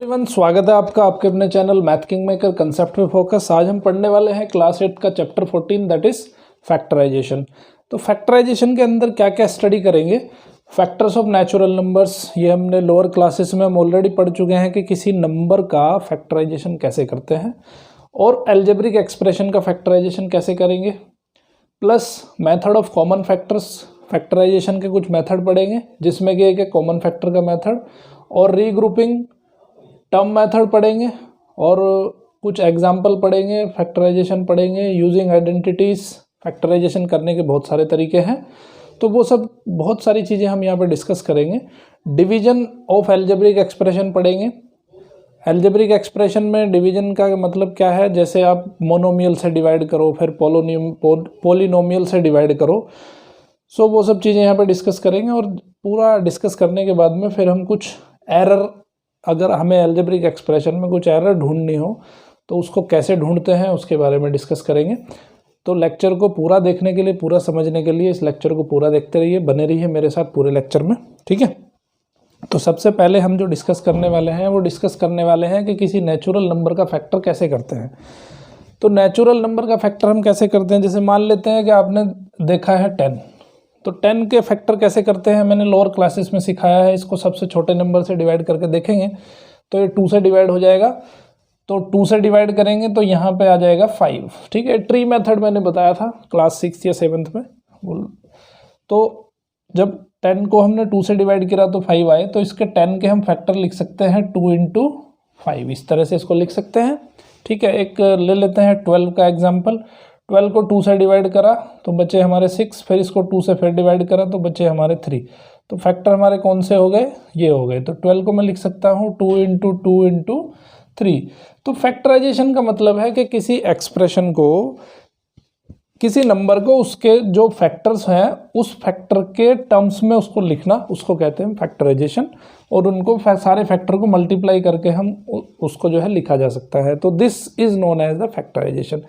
Everyone, स्वागत है आपका आपके अपने channel math king maker concept में फोकस। आज हम पढ़ने वाले हैं क्लास 8 का चैप्टर 14 दैट इज फैक्टराइजेशन। तो फैक्टराइजेशन के अंदर क्या क्या स्टडी करेंगे? फैक्टर्स ऑफ नेचुरल नंबर्स, ये हमने लोअर क्लासेस में हम ऑलरेडी पढ़ चुके हैं कि किसी नंबर का फैक्टराइजेशन कैसे करते हैं, और एल्जेब्रिक एक्सप्रेशन का फैक्टराइजेशन कैसे करेंगे, plus method of common factors, factorization के कुछ मेथड पढ़ेंगे जिसमें कि एक कॉमन फैक्टर का मेथड और रीग्रुपिंग टर्म मेथड पढ़ेंगे, और कुछ एग्जाम्पल पढ़ेंगे, फैक्टराइजेशन पढ़ेंगे यूजिंग आइडेंटिटीज। फैक्टराइजेशन करने के बहुत सारे तरीके हैं, तो वो सब बहुत सारी चीज़ें हम यहाँ पे डिस्कस करेंगे। डिवीजन ऑफ एल्जेब्रिक एक्सप्रेशन पढ़ेंगे। एल्जेब्रिक एक्सप्रेशन में डिवीजन का मतलब क्या है? जैसे आप मोनोमियल से डिवाइड करो, फिर पोलिनोमियल से डिवाइड करो। सो वो सब चीज़ें यहाँ पे डिस्कस करेंगे, और पूरा डिस्कस करने के बाद में फिर हम कुछ एरर, अगर हमें एल्जेब्रिक एक्सप्रेशन में कुछ एरर ढूंढनी हो तो उसको कैसे ढूंढते हैं उसके बारे में डिस्कस करेंगे। तो लेक्चर को पूरा देखने के लिए, पूरा समझने के लिए इस लेक्चर को पूरा देखते रहिए, बने रहिए मेरे साथ पूरे लेक्चर में, ठीक है। तो सबसे पहले हम जो डिस्कस करने वाले हैं वो डिस्कस करने वाले हैं कि किसी नेचुरल नंबर का फैक्टर कैसे करते हैं। तो नेचुरल नंबर का फैक्टर हम कैसे करते हैं? जैसे मान लेते हैं कि आपने देखा है 10, तो 10 के फैक्टर कैसे करते हैं मैंने लोअर क्लासेस में सिखाया है। इसको सबसे छोटे नंबर से डिवाइड करके देखेंगे तो ये 2 से डिवाइड हो जाएगा, तो 2 से डिवाइड करेंगे तो यहाँ पे आ जाएगा 5, ठीक है। ट्री मेथड मैंने बताया था क्लास 6 या 7th में। तो जब 10 को हमने 2 से डिवाइड किया तो 5 आए, तो इसके 10 के हम फैक्टर लिख सकते हैं 2 × 5, इस तरह से इसको लिख सकते हैं, ठीक है। एक ले लेते हैं 12 का एग्जाम्पल। 12 को 2 से डिवाइड करा तो बचे हमारे 6, फिर इसको 2 से फिर डिवाइड करा तो बचे हमारे 3। तो फैक्टर हमारे कौन से हो गए? ये हो गए। तो 12 को मैं लिख सकता हूँ 2 × 2 × 3। तो फैक्टराइजेशन का मतलब है कि किसी एक्सप्रेशन को, किसी नंबर को उसके जो फैक्टर्स हैं उस फैक्टर के टर्म्स में उसको लिखना, उसको कहते हैं फैक्टराइजेशन। और उनको सारे फैक्टर को मल्टीप्लाई करके हम उसको जो है लिखा जा सकता है। तो this is known as the factorization.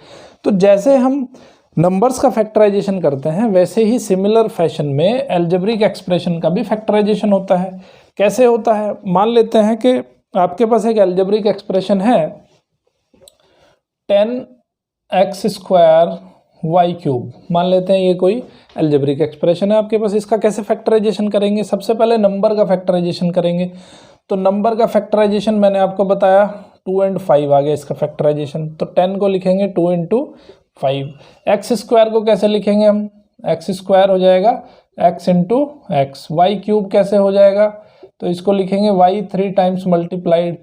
तो जैसे हम नंबर्स का फैक्टराइजेशन करते हैं वैसे ही सिमिलर फैशन में एल्जेब्रिक एक्सप्रेशन का भी फैक्टराइजेशन होता है। कैसे होता है? मान लेते हैं कि आपके पास एक एल्जेब्रिक एक्सप्रेशन है 10x² y³। मान लेते हैं ये कोई एल्जेब्रिक एक्सप्रेशन है आपके पास। इसका कैसे फैक्टराइजेशन करेंगे? सबसे पहले नंबर का फैक्टराइजेशन करेंगे। तो नंबर का फैक्टराइजेशन मैंने आपको बताया 2 और 5 आ गया इसका फैक्टराइजेशन। तो 10 को लिखेंगे 2 × 5। x² को कैसे लिखेंगे हम? x² हो जाएगा x × x। y³ कैसे हो जाएगा? तो इसको लिखेंगे y 3 टाइम्स मल्टीप्लाइड।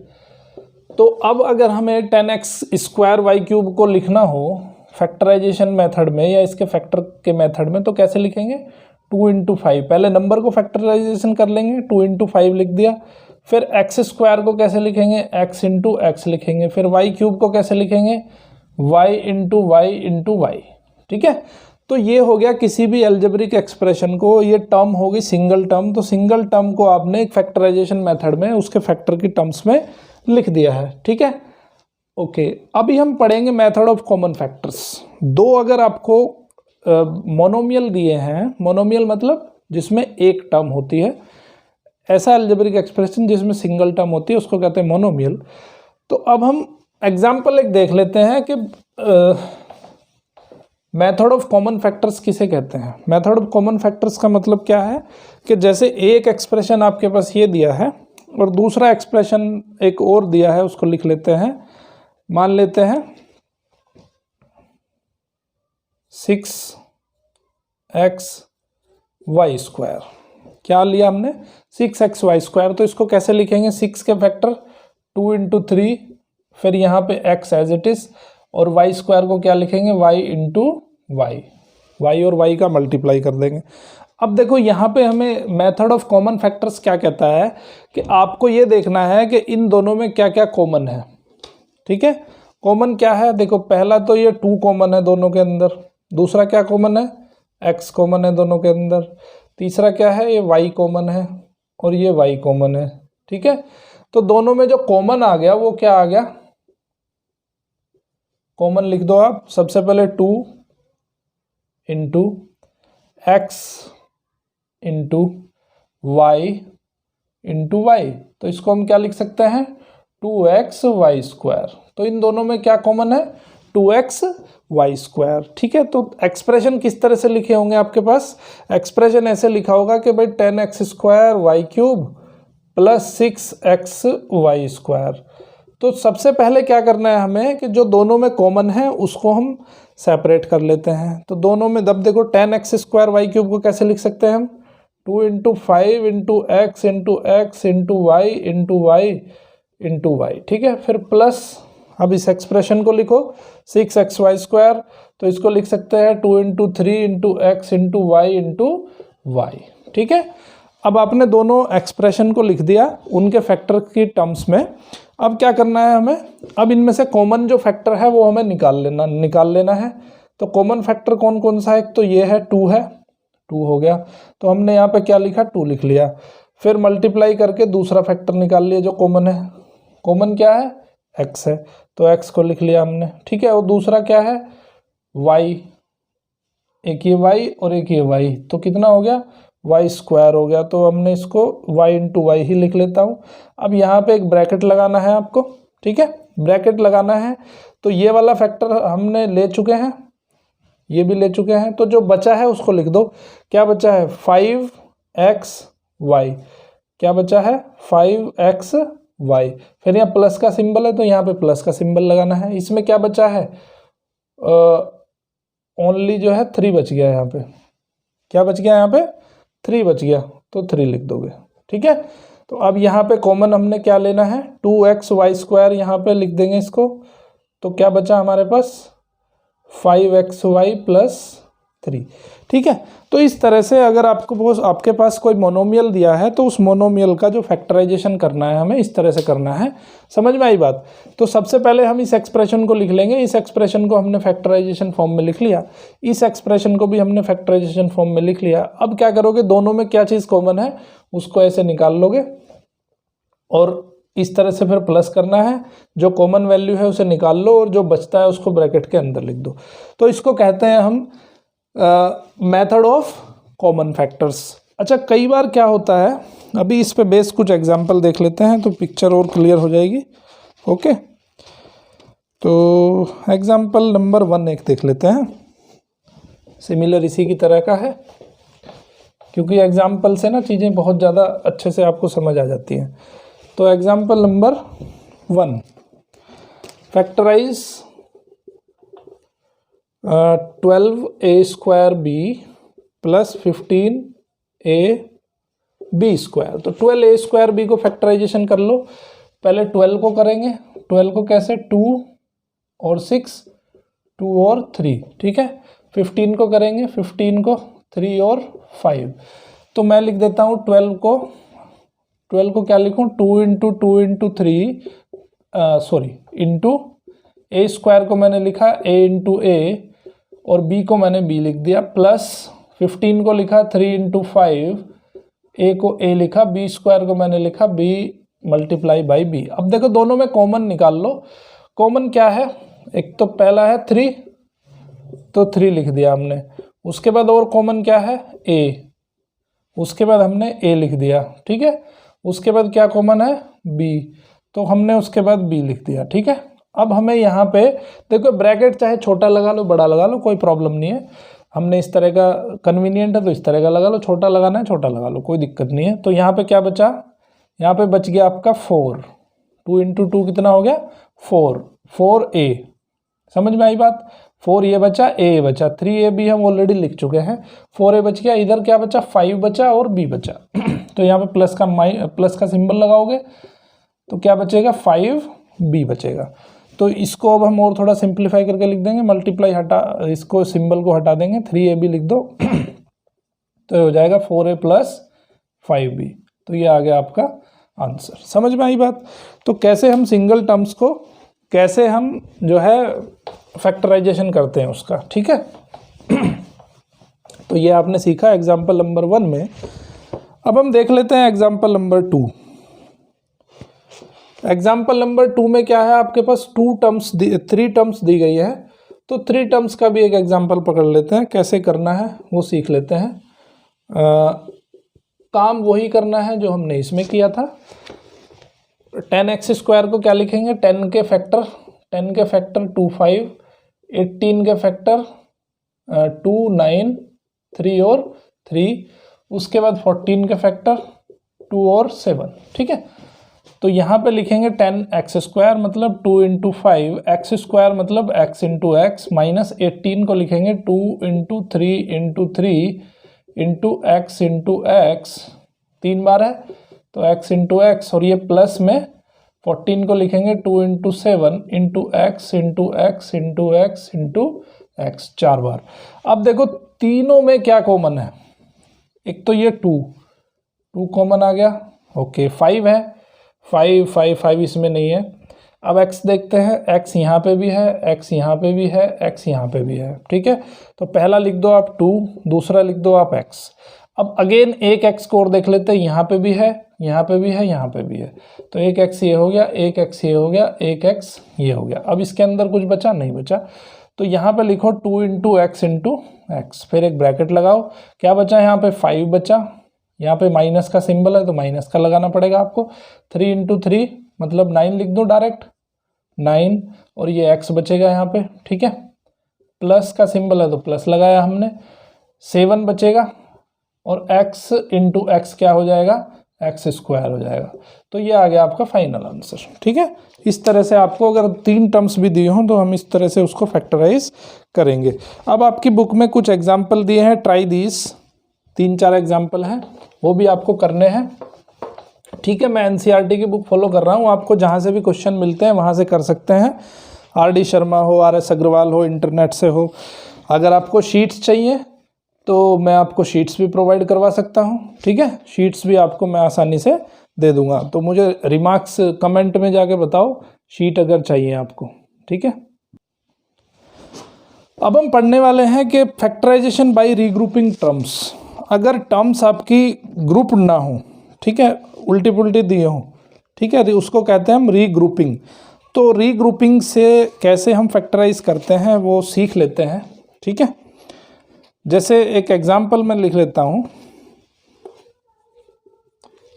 तो अब अगर हमें 10x² y³ को लिखना हो फैक्टराइजेशन मेथड में या इसके फैक्टर के मेथड में, तो कैसे लिखेंगे? 2 × 5। पहले नंबर को फैक्टराइजेशन कर लेंगे, 2 × 5 लिख दिया। फिर x² को कैसे लिखेंगे? x × x लिखेंगे। फिर y³ को कैसे लिखेंगे? y × y, ठीक है। तो ये हो गया किसी भी एल्जेब्रिक एक्सप्रेशन को, ये टर्म होगी सिंगल टर्म। तो सिंगल टर्म को आपने एक फैक्टराइजेशन मेथड में उसके फैक्टर की टर्म्स में लिख दिया है, ठीक है। ओके, अभी हम पढ़ेंगे मेथड ऑफ कॉमन फैक्टर्स। दो अगर आपको मोनोमियल दिए हैं, मोनोमियल मतलब जिसमें एक टर्म होती है, ऐसा एल्जेब्रिक एक्सप्रेशन जिसमें सिंगल टर्म होती है उसको कहते हैं मोनोमियल। तो अब हम एग्जाम्पल एक देख लेते हैं कि मेथड ऑफ कॉमन फैक्टर्स किसे कहते हैं। मेथड ऑफ कॉमन फैक्टर्स का मतलब क्या है कि जैसे एक एक्सप्रेशन आपके पास ये दिया है और दूसरा एक्सप्रेशन एक और दिया है, उसको लिख लेते हैं। मान लेते हैं 6xy²। क्या लिया हमने? 6xy²। तो इसको कैसे लिखेंगे? 6 के फैक्टर 2 × 3, फिर यहाँ पे x एज इट इज, और y² को क्या लिखेंगे? y × y। y और y का मल्टीप्लाई कर देंगे। अब देखो यहाँ पे हमें मेथड ऑफ कॉमन फैक्टर्स क्या कहता है कि आपको ये देखना है कि इन दोनों में क्या क्या कॉमन है, ठीक है। कॉमन क्या है? देखो पहला तो ये 2 कॉमन है दोनों के अंदर। दूसरा क्या कॉमन है? x कॉमन है दोनों के अंदर। तीसरा क्या है? ये y कॉमन है और ये y कॉमन है, ठीक है। तो दोनों में जो कॉमन आ गया वो क्या आ गया? कॉमन लिख दो आप। सबसे पहले 2 × x × y × y। तो इसको हम क्या लिख सकते हैं? 2xy²। तो इन दोनों में क्या कॉमन है? 2xy²। ठीक है, तो एक्सप्रेशन किस तरह से लिखे होंगे आपके पास? एक्सप्रेशन ऐसे लिखा होगा कि भाई 10x² y³ प्लस 6xy²। तो सबसे पहले क्या करना है हमें कि जो दोनों में कॉमन है उसको हम सेपरेट कर लेते हैं। तो दोनों में दब देखो 10x² y³ को कैसे लिख सकते हैं हम? 2 × 5 × x × x × y × y × y। ठीक है, फिर प्लस, अब इस एक्सप्रेशन को लिखो 6xy²। तो इसको लिख सकते हैं 2 × 3 × x × y × y। ठीक है, अब आपने दोनों एक्सप्रेशन को लिख दिया उनके फैक्टर की टर्म्स में। अब क्या करना है हमें? अब इनमें से कॉमन जो फैक्टर है वो हमें निकाल लेना है। तो कॉमन फैक्टर कौन कौन सा है? एक तो ये है 2 है, 2 हो गया। तो हमने यहाँ पे क्या लिखा? 2 लिख लिया। फिर मल्टीप्लाई करके दूसरा फैक्टर निकाल लिया जो कॉमन है। कॉमन क्या है? x है, तो x को लिख लिया हमने। ठीक है, और दूसरा क्या है? y। एक ये y और एक ये y, तो कितना हो गया? y² हो गया। तो हमने इसको y × y ही लिख लेता हूँ। अब यहाँ पे एक ब्रैकेट लगाना है आपको। ठीक है, ब्रैकेट लगाना है। तो ये वाला फैक्टर हमने ले चुके हैं, ये भी ले चुके हैं। तो जो बचा है उसको लिख दो। क्या बचा है? 5xy। क्या बचा है? 5xy। फिर यहाँ प्लस का सिंबल है तो यहाँ पे प्लस का सिंबल लगाना है। इसमें क्या बचा है? ओनली जो है 3 बच गया। यहाँ पे क्या बच गया? यहाँ पे 3 बच गया, तो 3 लिख दोगे। ठीक है, तो अब यहाँ पे कॉमन हमने क्या लेना है? 2xy²। यहाँ पे लिख देंगे इसको। तो क्या बचा हमारे पास? 5xy + 3। ठीक है, तो इस तरह से अगर आपके पास कोई मोनोमियल दिया है तो उस मोनोमियल का जो फैक्टराइजेशन करना है हमें इस तरह से करना है। समझ में आई बात? तो सबसे पहले हम इस एक्सप्रेशन को लिख लेंगे। इस एक्सप्रेशन को हमने फैक्टराइजेशन फॉर्म में लिख लिया, इस एक्सप्रेशन को भी हमने फैक्टराइजेशन फॉर्म में लिख लिया। अब क्या करोगे? दोनों में क्या चीज़ कॉमन है उसको ऐसे निकाल लोगे और इस तरह से फिर प्लस करना है। जो कॉमन वैल्यू है उसे निकाल लो और जो बचता है उसको ब्रैकेट के अंदर लिख दो। तो इसको कहते हैं हम मेथड ऑफ कॉमन फैक्टर्स। अच्छा, कई बार क्या होता है, अभी इस पे बेस कुछ एग्जांपल देख लेते हैं तो पिक्चर और क्लियर हो जाएगी। ओके, तो एग्जांपल नंबर 1 एक देख लेते हैं। सिमिलर इसी की तरह का है, क्योंकि एग्जांपल से ना चीज़ें बहुत ज़्यादा अच्छे से आपको समझ आ जाती हैं। तो example number 1, factorise 12a² + 15ab²। तो 12a² को फैक्टराइजेशन कर लो। पहले 12 को करेंगे। 12 को कैसे? 2 और 6, 2 और 3। ठीक है, 15 को करेंगे। 15 को 3 और 5। तो मैं लिख देता हूँ 12 को क्या लिखूँ? 2 × 2 × 3 इंटू a² को मैंने लिखा a × a और b को मैंने b लिख दिया, प्लस 15 को लिखा 3 × 5, a को a लिखा, b² को मैंने लिखा b × b। अब देखो दोनों में कॉमन निकाल लो। कॉमन क्या है? एक तो पहला है 3, तो 3 लिख दिया हमने। उसके बाद और कॉमन क्या है? a। उसके बाद हमने a लिख दिया। ठीक है, उसके बाद क्या कॉमन है? b, तो हमने उसके बाद b लिख दिया। ठीक है, अब हमें यहाँ पे देखो ब्रैकेट चाहे छोटा लगा लो बड़ा लगा लो, कोई प्रॉब्लम नहीं है। हमने इस तरह का कन्वीनियंट है तो इस तरह का लगा लो, छोटा लगाना है छोटा लगा लो, कोई दिक्कत नहीं है। तो यहाँ पे क्या बचा? यहाँ पे बच गया आपका 4। 2 × 2 कितना हो गया? 4। 4a। समझ में आई बात? 4 ये बचा, a बचा, 3a भी हम ऑलरेडी लिख चुके हैं। 4a बच गया। इधर क्या बचा? 5 बचा और b बचा। तो यहाँ पे प्लस का सिंबल लगाओगे तो क्या बचेगा? 5b बचेगा। तो इसको अब हम और थोड़ा सिंप्लीफाई करके लिख देंगे। मल्टीप्लाई इसको सिंबल को हटा देंगे, 3ab लिख दो तो हो जाएगा 4a + 5b। तो ये आ गया आपका आंसर। समझ में आई बात? तो कैसे हम सिंगल टर्म्स को कैसे हम जो है फैक्टराइजेशन करते हैं उसका। ठीक है, तो ये आपने सीखा एग्जाम्पल नंबर 1 में। अब हम देख लेते हैं एग्जाम्पल नंबर 2। एग्जाम्पल नंबर 2 में क्या है? आपके पास 3 टर्म्स दी गई है। तो 3 टर्म्स का भी एक एग्जाम्पल पकड़ लेते हैं, कैसे करना है वो सीख लेते हैं। काम वही करना है जो हमने इसमें किया था। 10x² को क्या लिखेंगे, 10 के फैक्टर 2 5, 18 के फैक्टर 2 9, 3 और 3, उसके बाद 14 के फैक्टर 2 और 7। ठीक है, तो यहाँ पे लिखेंगे 10x² मतलब 2 इंटू 5, x² मतलब x इंटू एक्स, माइनस 18 को लिखेंगे 2 into 3 into 3 into X into x, 3 बार है तो x इंटू एक्स, और ये प्लस में 14 को लिखेंगे 2 into 7 into X into X into X into x, 4 बार। अब देखो तीनों में क्या कॉमन है, एक तो ये 2 कॉमन आ गया, ओके। 5 है, 5 इसमें नहीं है। अब x देखते हैं, x यहाँ पे भी है, x यहाँ पे भी है, x यहाँ पे भी है। ठीक है, तो पहला लिख दो आप 2, दूसरा लिख दो आप x। अब अगेन एक x को और देख लेते हैं, यहाँ पे भी है, यहाँ पे भी है, यहाँ पे भी है, तो एक x ये हो गया, एक x ये हो गया, एक x ये हो गया। अब इसके अंदर कुछ बचा, नहीं बचा, तो यहाँ पे लिखो 2 इंटू एक्स इंटू एक्स, फिर एक ब्रैकेट लगाओ, क्या बचा यहाँ पे 5 बचा, यहाँ पे माइनस का सिंबल है तो माइनस का लगाना पड़ेगा आपको। 3 इंटू 3 मतलब 9 लिख दो डायरेक्ट, 9, और ये x बचेगा यहाँ पे। ठीक है, प्लस का सिंबल है तो प्लस लगाया हमने, 7 बचेगा, और x इंटू एक्स क्या हो जाएगा, x² हो जाएगा। तो ये आ गया आपका फाइनल आंसर। ठीक है, इस तरह से आपको अगर 3 टर्म्स भी दिए हों तो हम इस तरह से उसको फैक्टराइज करेंगे। अब आपकी बुक में कुछ एग्जाम्पल दिए हैं, ट्राई दीज, 3-4 एग्जाम्पल हैं, वो भी आपको करने हैं। ठीक है, मैं एनसीईआरटी की बुक फॉलो कर रहा हूँ, आपको जहाँ से भी क्वेश्चन मिलते हैं वहाँ से कर सकते हैं, आर.डी. शर्मा हो, आर.एस. अग्रवाल हो, इंटरनेट से हो। अगर आपको शीट्स चाहिए तो मैं आपको शीट्स भी प्रोवाइड करवा सकता हूँ। ठीक है, शीट्स भी आपको मैं आसानी से दे दूंगा, तो मुझे रिमार्क्स कमेंट में जाके बताओ शीट अगर चाहिए आपको। ठीक है, अब हम पढ़ने वाले हैं कि फैक्टराइजेशन बाय रीग्रुपिंग टर्म्स। अगर टर्म्स आपकी ग्रुप ना हो, ठीक है, उल्टी पुल्टी दिए हों, ठीक है, उसको कहते हैं हम रीग्रुपिंग। तो रीग्रुपिंग से कैसे हम फैक्टराइज करते हैं वो सीख लेते हैं। ठीक है, जैसे एक एग्जाम्पल मैं लिख लेता हूँ।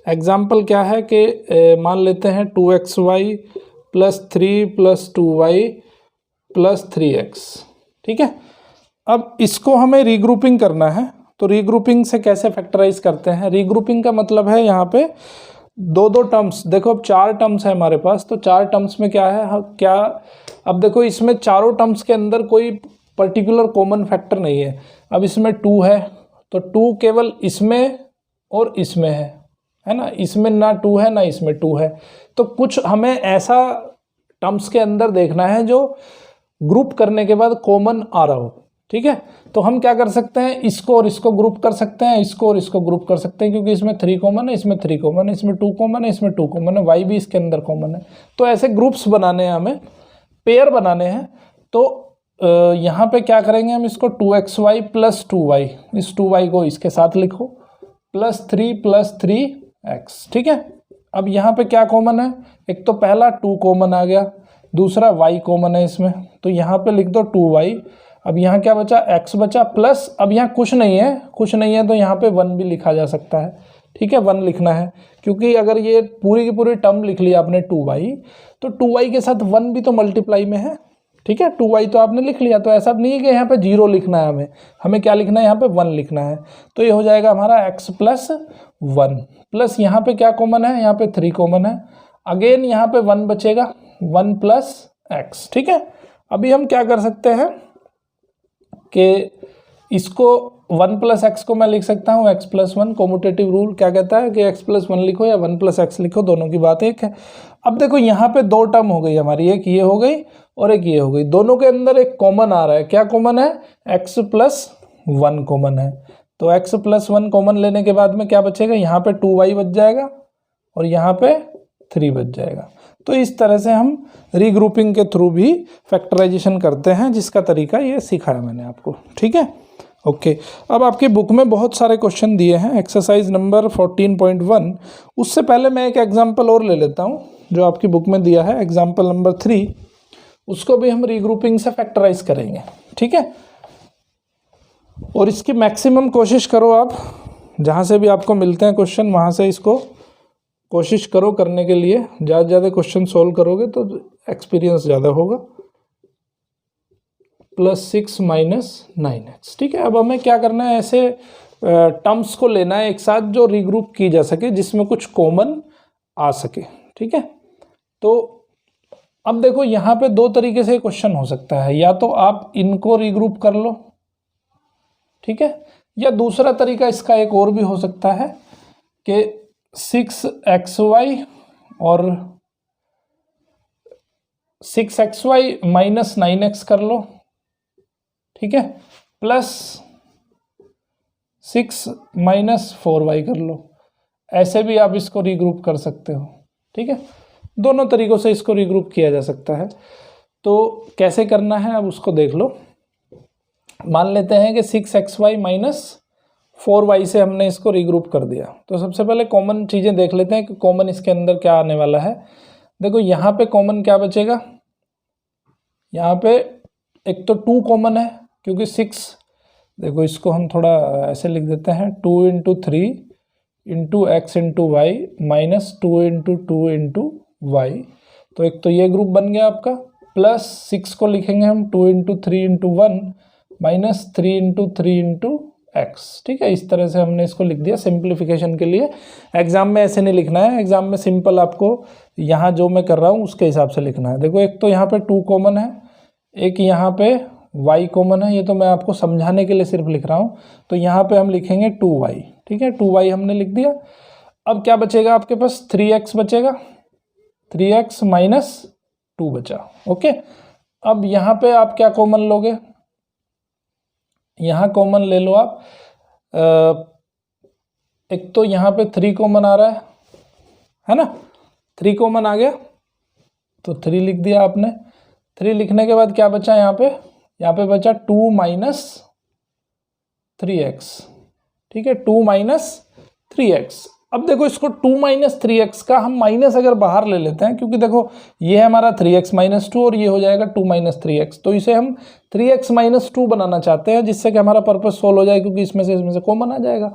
एग्जाम्पल क्या है कि मान लेते हैं 2xy plus 3 plus 2y plus 3x। ठीक है, अब इसको हमें रीग्रुपिंग करना है, तो रीग्रुपिंग से कैसे फैक्टराइज करते हैं। रीग्रुपिंग का मतलब है यहाँ पे 2-2 टर्म्स, देखो अब 4 टर्म्स है हमारे पास, तो 4 टर्म्स में क्या है, क्या, अब देखो इसमें चारों टर्म्स के अंदर कोई पर्टिकुलर कॉमन फैक्टर नहीं है। अब इसमें 2 है तो 2 केवल इसमें और इसमें है ना, इसमें ना 2 है ना इसमें 2 है। तो कुछ हमें ऐसा टर्म्स के अंदर देखना है जो ग्रुप करने के बाद कॉमन आ रहा हो। ठीक है, तो हम क्या कर सकते हैं, इसको और इसको ग्रुप कर सकते हैं, इसको और इसको ग्रुप कर सकते हैं, क्योंकि इसमें 3 कॉमन है, इसमें 3 कॉमन है, इसमें 2 कॉमन है, इसमें 2 कॉमन है, y भी इसके अंदर कॉमन है। तो ऐसे ग्रुप्स बनाने हैं, हमें पेयर बनाने हैं। तो यहाँ पे क्या करेंगे हम, इसको 2xy प्लस 2y, इस 2y को इसके साथ लिखो, प्लस 3x। ठीक है, अब यहाँ पे क्या कॉमन है, एक तो पहला 2 कॉमन आ गया, दूसरा y कॉमन है इसमें, तो यहाँ पे लिख दो 2y। अब यहाँ क्या बचा, x बचा, प्लस अब यहाँ कुछ नहीं है तो यहाँ पे 1 भी लिखा जा सकता है। ठीक है, 1 लिखना है, क्योंकि अगर ये पूरी की पूरी टर्म लिख लिया आपने 2y, तो 2y के साथ 1 भी तो मल्टीप्लाई में है। ठीक है, 2y तो आपने लिख लिया, तो ऐसा नहीं है कि यहाँ पे 0 लिखना है, हमें क्या लिखना है, यहाँ पे 1 लिखना है। तो ये हो जाएगा हमारा x प्लस 1, प्लस यहाँ पे क्या कॉमन है, यहाँ पे 3 कॉमन है, अगेन यहाँ पे 1 बचेगा, 1 प्लस x। ठीक है, अभी हम क्या कर सकते हैं कि इसको 1 प्लस एक्स को मैं लिख सकता हूँ x प्लस 1। कॉम्यूटेटिव रूल क्या कहता है कि x प्लस 1 लिखो या 1 प्लस एक्स लिखो, दोनों की बात एक है। अब देखो यहाँ पे 2 टर्म हो गई हमारी, एक ये हो गई और एक ये हो गई, दोनों के अंदर एक कॉमन आ रहा है। क्या कॉमन है, x प्लस 1 कॉमन है। तो x प्लस 1 कॉमन लेने के बाद में क्या बचेगा, यहाँ पे 2y बच जाएगा और यहाँ पे 3 बच जाएगा। तो इस तरह से हम रीग्रुपिंग के थ्रू भी फैक्टराइजेशन करते हैं, जिसका तरीका ये सिखाया मैंने आपको। ठीक है, ओके। अब आपकी बुक में बहुत सारे क्वेश्चन दिए हैं, एक्सरसाइज नंबर 14.1। उससे पहले मैं एक एग्जांपल और ले लेता हूँ जो आपकी बुक में दिया है, एग्जांपल नंबर 3। उसको भी हम रीग्रुपिंग से फैक्टराइज करेंगे। ठीक है, और इसकी मैक्सिमम कोशिश करो आप, जहाँ से भी आपको मिलते हैं क्वेश्चन वहाँ से इसको कोशिश करो करने के लिए, ज़्यादा से ज़्यादा क्वेश्चन सोल्व करोगे तो एक्सपीरियंस ज़्यादा होगा। +6 - 9x, ठीक है। अब हमें क्या करना है, ऐसे टर्म्स को लेना है एक साथ जो रीग्रुप की जा सके, जिसमें कुछ कॉमन आ सके, ठीक है। तो अब देखो यहाँ पे दो तरीके से क्वेश्चन हो सकता है, या तो आप इनको रीग्रुप कर लो, ठीक है, या दूसरा तरीका इसका एक और भी हो सकता है कि 6xy और 6xy - 9x कर लो, ठीक है, प्लस 6 - 4y कर लो। ऐसे भी आप इसको रीग्रुप कर सकते हो, ठीक है। दोनों तरीकों से इसको रीग्रुप किया जा सकता है। तो कैसे करना है अब उसको देख लो। मान लेते हैं कि 6xy - 4y से हमने इसको रीग्रुप कर दिया। तो सबसे पहले कॉमन चीज़ें देख लेते हैं कि कॉमन इसके अंदर क्या आने वाला है। देखो यहाँ पे कॉमन क्या बचेगा, यहाँ पे एक तो 2 कॉमन है, क्योंकि 6, देखो इसको हम थोड़ा ऐसे लिख देते हैं, 2 × 3 × x × y - 2 × 2 × y। तो एक तो ये ग्रुप बन गया आपका, प्लस 6 को लिखेंगे हम 2 × 3 × 1 - 3 × 3 × x, ठीक है। इस तरह से हमने इसको लिख दिया सिंप्लीफिकेशन के लिए। एग्जाम में ऐसे नहीं लिखना है, एग्जाम में सिंपल आपको यहाँ जो मैं कर रहा हूँ उसके हिसाब से लिखना है। देखो एक तो यहाँ पे 2 कॉमन है, एक यहाँ पे y कॉमन है, ये तो मैं आपको समझाने के लिए सिर्फ लिख रहा हूँ। तो यहाँ पे हम लिखेंगे 2y, ठीक है, 2y हमने लिख दिया। अब क्या बचेगा आपके पास, 3x बचेगा, 3x - 2 बचा, ओके। अब यहाँ पे आप क्या कॉमन लोगे, यहाँ कॉमन ले लो आप, एक तो यहाँ पे 3 कॉमन आ रहा है ना, 3 कॉमन आ गया तो 3 लिख दिया आपने। 3 लिखने के बाद क्या बचा यहाँ पे बचा 2 - 3x, ठीक है, 2 - 3x। अब देखो इसको 2 - 3x का हम माइनस अगर बाहर ले लेते हैं, क्योंकि देखो ये है हमारा 3x - 2 और ये हो जाएगा 2 - 3x, तो इसे हम 3x - 2 बनाना चाहते हैं, जिससे कि हमारा पर्पस सोल्व हो जाए, क्योंकि इसमें से कॉमन आ जाएगा।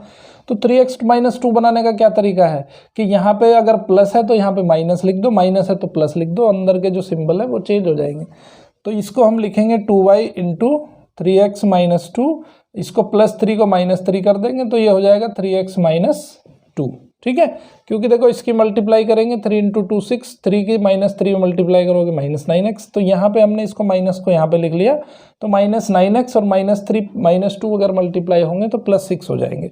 तो 3x - 2 बनाने का क्या तरीका है कि यहाँ पे अगर प्लस है तो यहाँ पे माइनस लिख दो, माइनस है तो प्लस लिख दो, अंदर के जो सिंबल है वो चेंज हो जाएंगे। तो इसको हम लिखेंगे 2y × 3x - 2, इसको +3 को -3 कर देंगे तो ये हो जाएगा 3x - 2, ठीक है। क्योंकि देखो इसकी मल्टीप्लाई करेंगे 3 × 2 6, 3 की -3 मल्टीप्लाई करोगे -9x। तो यहाँ पे हमने इसको माइनस को यहाँ पे लिख लिया, तो -9x और -3 - 2 अगर मल्टीप्लाई होंगे तो +6 हो जाएंगे।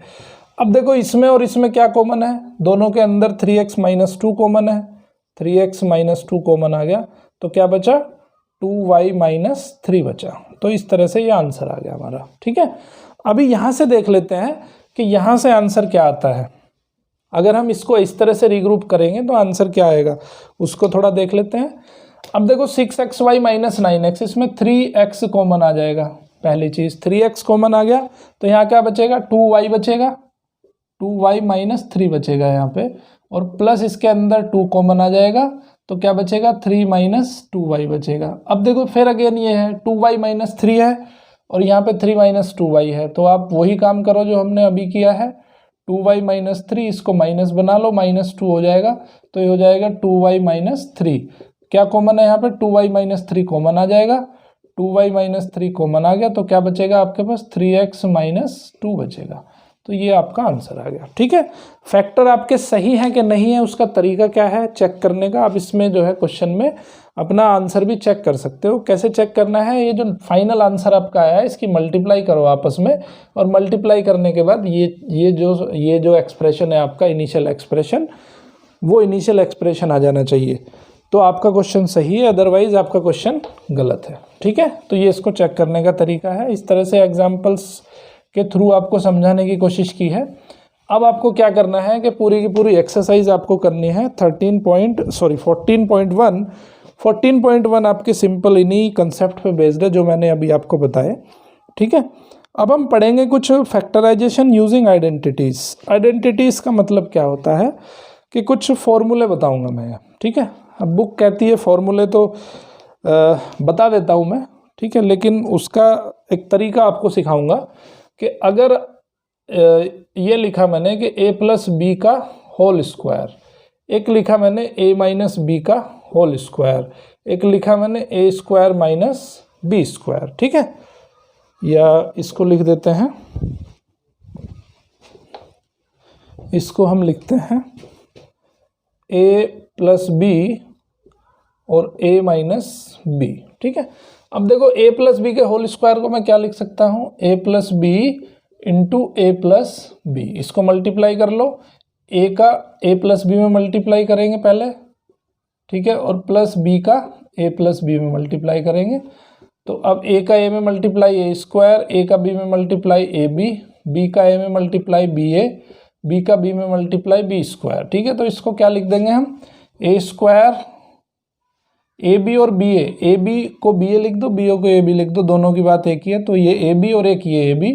अब देखो इसमें और इसमें क्या कॉमन है, दोनों के अंदर 3x - 2 कॉमन है, 3x - 2 कॉमन आ गया, तो क्या बचा 2y - 3 बचा। तो इस तरह से ये आंसर आ गया हमारा, ठीक है। अभी यहाँ से देख लेते हैं कि यहाँ से आंसर क्या आता है। अगर हम इसको इस तरह से रीग्रुप करेंगे तो आंसर क्या आएगा, उसको थोड़ा देख लेते हैं। अब देखो 6xy - 9x, इसमें 3x कॉमन आ जाएगा। पहली चीज़ 3x कॉमन आ गया, तो यहाँ क्या बचेगा, 2y बचेगा, 2y - 3 बचेगा यहाँ पे, और प्लस इसके अंदर 2 कॉमन आ जाएगा, तो क्या बचेगा 3 - 2y बचेगा। अब देखो फिर अगेन ये है 2y - 3 है और यहाँ पे 3 - 2y है, तो आप वही काम करो जो हमने अभी किया है, 2y - 3 इसको माइनस बना लो, -2 हो जाएगा, तो ये हो जाएगा 2y - 3। क्या कॉमन है यहाँ पे, 2y - 3 कॉमन आ जाएगा, 2y - 3 कॉमन आ गया, तो क्या बचेगा आपके पास 3x - 2 बचेगा। तो ये आपका आंसर आ गया, ठीक है। फैक्टर आपके सही है कि नहीं है, उसका तरीका क्या है चेक करने का। आप इसमें जो है क्वेश्चन में अपना आंसर भी चेक कर सकते हो। कैसे चेक करना है, ये जो फाइनल आंसर आपका आया है इसकी मल्टीप्लाई करो आपस में, और मल्टीप्लाई करने के बाद ये जो एक्सप्रेशन है आपका इनिशियल एक्सप्रेशन, वो इनिशियल एक्सप्रेशन आ जाना चाहिए, तो आपका क्वेश्चन सही है, अदरवाइज आपका क्वेश्चन गलत है, ठीक है। तो ये इसको चेक करने का तरीका है। इस तरह से एग्जाम्पल्स के थ्रू आपको समझाने की कोशिश की है। अब आपको क्या करना है कि पूरी की पूरी एक्सरसाइज आपको करनी है 14.1 आपके सिंपल इन्हीं कंसेप्ट पे बेस्ड है जो मैंने अभी आपको बताए, ठीक है। अब हम पढ़ेंगे कुछ फैक्टराइजेशन यूजिंग आइडेंटिटीज़। आइडेंटिटीज़ का मतलब क्या होता है कि कुछ फॉर्मूले बताऊंगा मैं, ठीक है। अब बुक कहती है फॉर्मूले तो बता देता हूँ मैं, ठीक है, लेकिन उसका एक तरीका आपको सिखाऊंगा कि अगर ये लिखा मैंने कि a + b का होल स्क्वायर, एक लिखा मैंने a माइनस बी का होल स्क्वायर, एक लिखा मैंने a square minus B square, ठीक है। या इसको लिख देते हैं, इसको हम लिखते हैं a प्लस बी और a माइनस बी, ठीक है। अब देखो a प्लस बी के होल स्क्वायर को मैं क्या लिख सकता हूँ, a plus B into A plus B, इसको मल्टीप्लाई कर लो, a का a प्लस बी में मल्टीप्लाई करेंगे पहले, ठीक है, और प्लस b का a प्लस बी में मल्टीप्लाई करेंगे। तो अब a का a में मल्टीप्लाई a स्क्वायर, a का b में मल्टीप्लाई ए बी, b का a में मल्टीप्लाई बी ए, b का b में मल्टीप्लाई बी स्क्वायर, ठीक है। तो इसको क्या लिख देंगे हम, a स्क्वायर ए बी और बी ए बी को बी ए लिख दो, बी ओ को ए बी लिख दो, दोनों की बात एक ही है, तो ये ए बी और एक ये ए बी,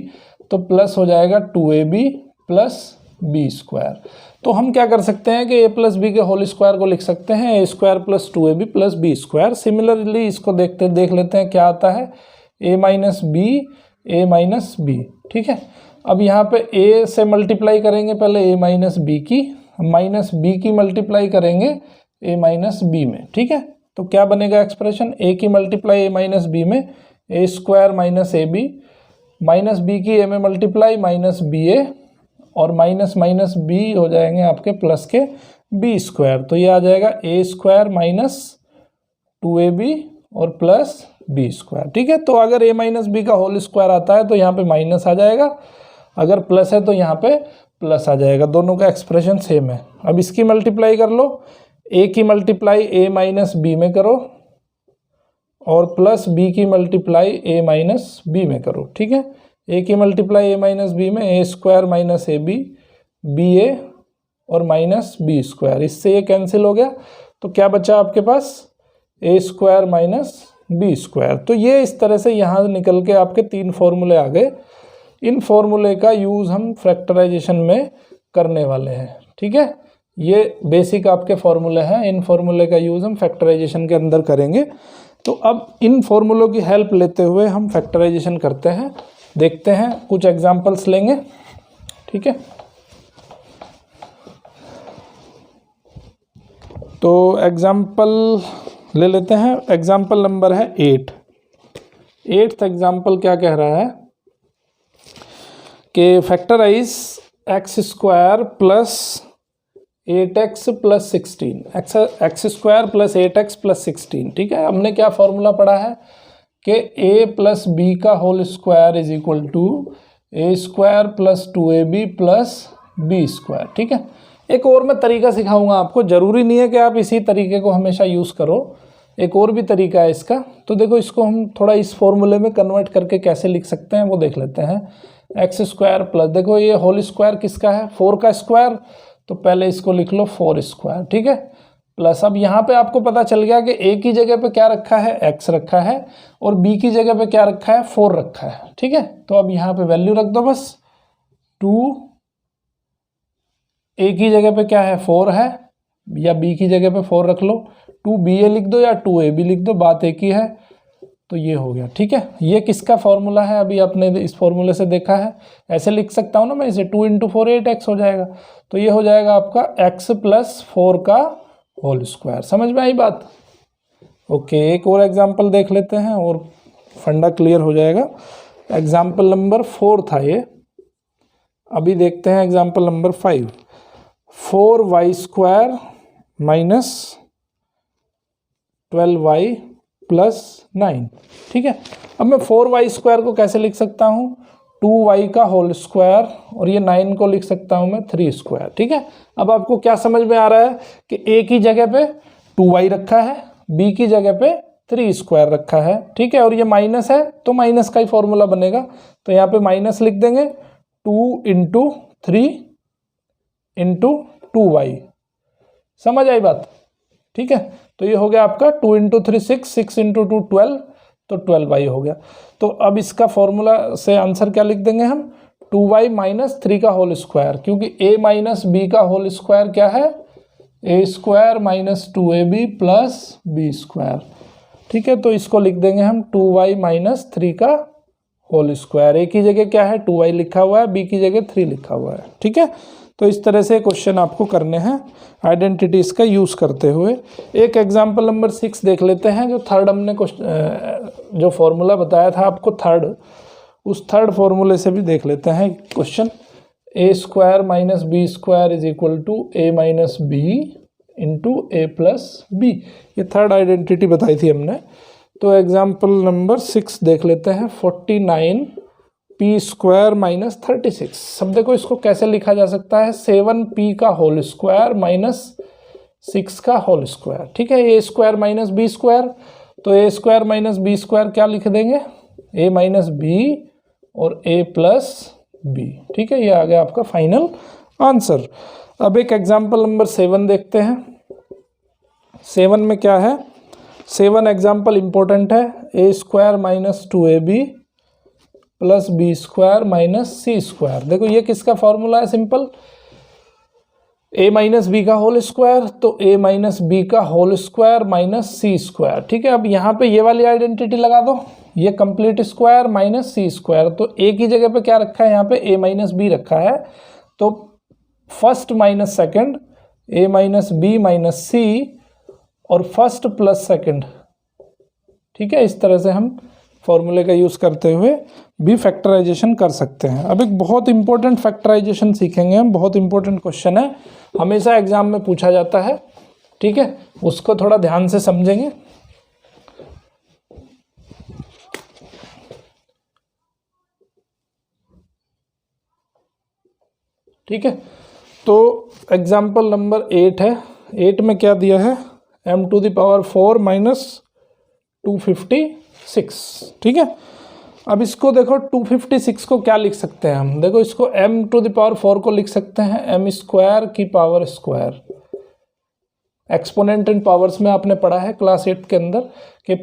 तो प्लस हो जाएगा 2ab प्लस बी स्क्वायर। तो हम क्या कर सकते हैं कि a प्लस बी के होल स्क्वायर को लिख सकते हैं a square plus 2ab plus B square. Similarly इसको देख लेते हैं क्या आता है, a माइनस बी, ठीक है। अब यहाँ पे a से मल्टीप्लाई करेंगे पहले a माइनस बी की, माइनस बी की मल्टीप्लाई करेंगे a माइनस बी में, ठीक है। तो क्या बनेगा एक्सप्रेशन, a की मल्टीप्लाई a माइनस बी में a square minus A B, minus B की a में मल्टीप्लाई माइनस बी ए, और माइनस माइनस बी हो जाएंगे आपके प्लस के बी स्क्वायर। तो ये आ जाएगा a स्क्वायर माइनस 2ab और प्लस बी स्क्वायर, ठीक है। तो अगर a माइनस बी का होल स्क्वायर आता है तो यहाँ पे माइनस आ जाएगा, अगर प्लस है तो यहाँ पे प्लस आ जाएगा, दोनों का एक्सप्रेशन सेम है। अब इसकी मल्टीप्लाई कर लो, a की मल्टीप्लाई a माइनस बी में करो और प्लस b की मल्टीप्लाई a माइनस बी में करो, ठीक है। a की मल्टीप्लाई a माइनस बी में a square minus A B A और माइनस बी स्क्वायर, इससे ये कैंसिल हो गया, तो क्या बचा आपके पास, a square minus B square. तो ये इस तरह से यहाँ निकल के आपके 3 फॉर्मूले आ गए। इन फॉर्मूले का यूज़ हम फैक्टराइजेशन में करने वाले हैं, ठीक है। ये बेसिक आपके फॉर्मूले हैं, इन फॉर्मूले का यूज़ हम फैक्टराइजेशन के अंदर करेंगे। तो अब इन फॉर्मूलों की हेल्प लेते हुए हम फैक्टराइजेशन करते हैं, देखते हैं, कुछ एग्जांपल्स लेंगे, ठीक है। तो एग्जांपल ले लेते हैं, एग्जांपल नंबर है 8th एग्जांपल क्या कह रहा है कि factorize X square plus 8x plus 16, X square plus 8x plus 16, ठीक है। हमने क्या फॉर्मूला पढ़ा है कि a प्लस बी का whole square is equal to a square plus 2ab plus B square, ठीक है। एक और मैं तरीका सिखाऊंगा आपको, ज़रूरी नहीं है कि आप इसी तरीके को हमेशा यूज़ करो, एक और भी तरीका है इसका। तो देखो इसको हम थोड़ा इस फॉर्मूले में कन्वर्ट करके कैसे लिख सकते हैं वो देख लेते हैं। एक्स स्क्वायर प्लस, देखो ये होल स्क्वायर किसका है, 4 का स्क्वायर, तो पहले इसको लिख लो 4 स्क्वायर, ठीक है, प्लस अब यहाँ पे आपको पता चल गया कि a की जगह पे क्या रखा है, x रखा है, और b की जगह पे क्या रखा है, 4 रखा है, ठीक है। तो अब यहाँ पे वैल्यू रख दो बस, 2, a की जगह पे क्या है 4 है, या b की जगह पे 4 रख लो, 2ba लिख दो या 2ab लिख दो, बात एक ही है। तो ये हो गया, ठीक है। ये किसका फॉर्मूला है, अभी आपने इस फॉर्मूले से देखा है, ऐसे लिख सकता हूँ ना मैं इसे, 2 × 4 8x हो जाएगा। तो ये हो जाएगा आपका x प्लस 4 का होल स्क्वायर। समझ में आई बात? ओके, एक और एग्जांपल देख लेते हैं और फंडा क्लियर हो जाएगा। एग्जांपल नंबर 4 था ये, अभी देखते हैं example number 5। 4y square minus 12y plus 9, ठीक है। अब मैं 4y स्क्वायर को कैसे लिख सकता हूँ, 2y का होल स्क्वायर, और ये 9 को लिख सकता हूँ मैं 3 स्क्वायर, ठीक है। अब आपको क्या समझ में आ रहा है कि a की जगह पे 2y रखा है, b की जगह पे 3 स्क्वायर रखा है, ठीक है, और ये माइनस है तो माइनस का ही फॉर्मूला बनेगा। तो यहाँ पे माइनस लिख देंगे, 2 × 3 × 2y। समझ आई बात? ठीक है, तो ये हो गया आपका 2 × 3 6, 6 × 2 12, तो 12y हो गया। तो अब इसका फॉर्मूला से आंसर क्या लिख देंगे हम, 2y माइनस 3 का होल स्क्वायर, क्योंकि a माइनस बी का होल स्क्वायर क्या है, a square minus 2ab plus B square, ठीक है। तो इसको लिख देंगे हम 2y माइनस 3 का होल स्क्वायर। a की जगह क्या है 2y लिखा हुआ है, b की जगह 3 लिखा हुआ है, ठीक है। तो इस तरह से क्वेश्चन आपको करने हैं आइडेंटिटीज़ का यूज़ करते हुए। एक एग्जाम्पल नंबर 6 देख लेते हैं। जो थर्ड हमने जो फॉर्मूला बताया था आपको थर्ड, उस थर्ड फॉर्मूले से भी देख लेते हैं question. A square minus B square is equal to A minus B into A plus B, ये थर्ड आइडेंटिटी बताई थी हमने। तो एग्जाम्पल नंबर 6 देख लेते हैं। 49 पी स्क्वायर माइनस 36। सब देखो इसको कैसे लिखा जा सकता है, 7p का होल स्क्वायर माइनस 6 का होल स्क्वायर। ठीक है, A square minus B square, तो A square minus B square क्या लिख देंगे, ए माइनस बी और ए प्लस बी। ठीक है, ये आ गया आपका फाइनल आंसर। अब एक एग्जाम्पल नंबर 7 देखते हैं। 7 में क्या है, 7 एग्जाम्पल इंपॉर्टेंट है। A square minus 2ab plus B square minus C square. देखो ये किसका फॉर्मूला है, सिंपल, a माइनस बी का होल स्क्वायर, तो a माइनस बी का whole square minus C square. ठीक है, अब यहाँ पे ये वाली आइडेंटिटी लगा दो, ये complete square minus C square, तो a की जगह पे क्या रखा है, यहाँ पे a माइनस बी रखा है, तो first minus second a minus B minus C और फर्स्ट प्लस सेकंड। ठीक है, इस तरह से हम फॉर्मूले का यूज़ करते हुए भी फैक्टराइजेशन कर सकते हैं। अब एक बहुत इंपॉर्टेंट फैक्टराइजेशन सीखेंगे हम, बहुत इंपॉर्टेंट क्वेश्चन है, हमेशा एग्जाम में पूछा जाता है। ठीक है, उसको थोड़ा ध्यान से समझेंगे। ठीक है, तो एग्जाम्पल नंबर 8 है। 8 में क्या दिया है, m to the power 4 minus 256। ठीक है, अब इसको देखो 256 को क्या लिख सकते हैं हम, देखो इसको m टू द पावर 4 को लिख सकते हैं m स्क्वायर की पावर स्क्वायर। एक्सपोनेंट इन पावर्स में आपने पढ़ा है क्लास 8 के अंदर कि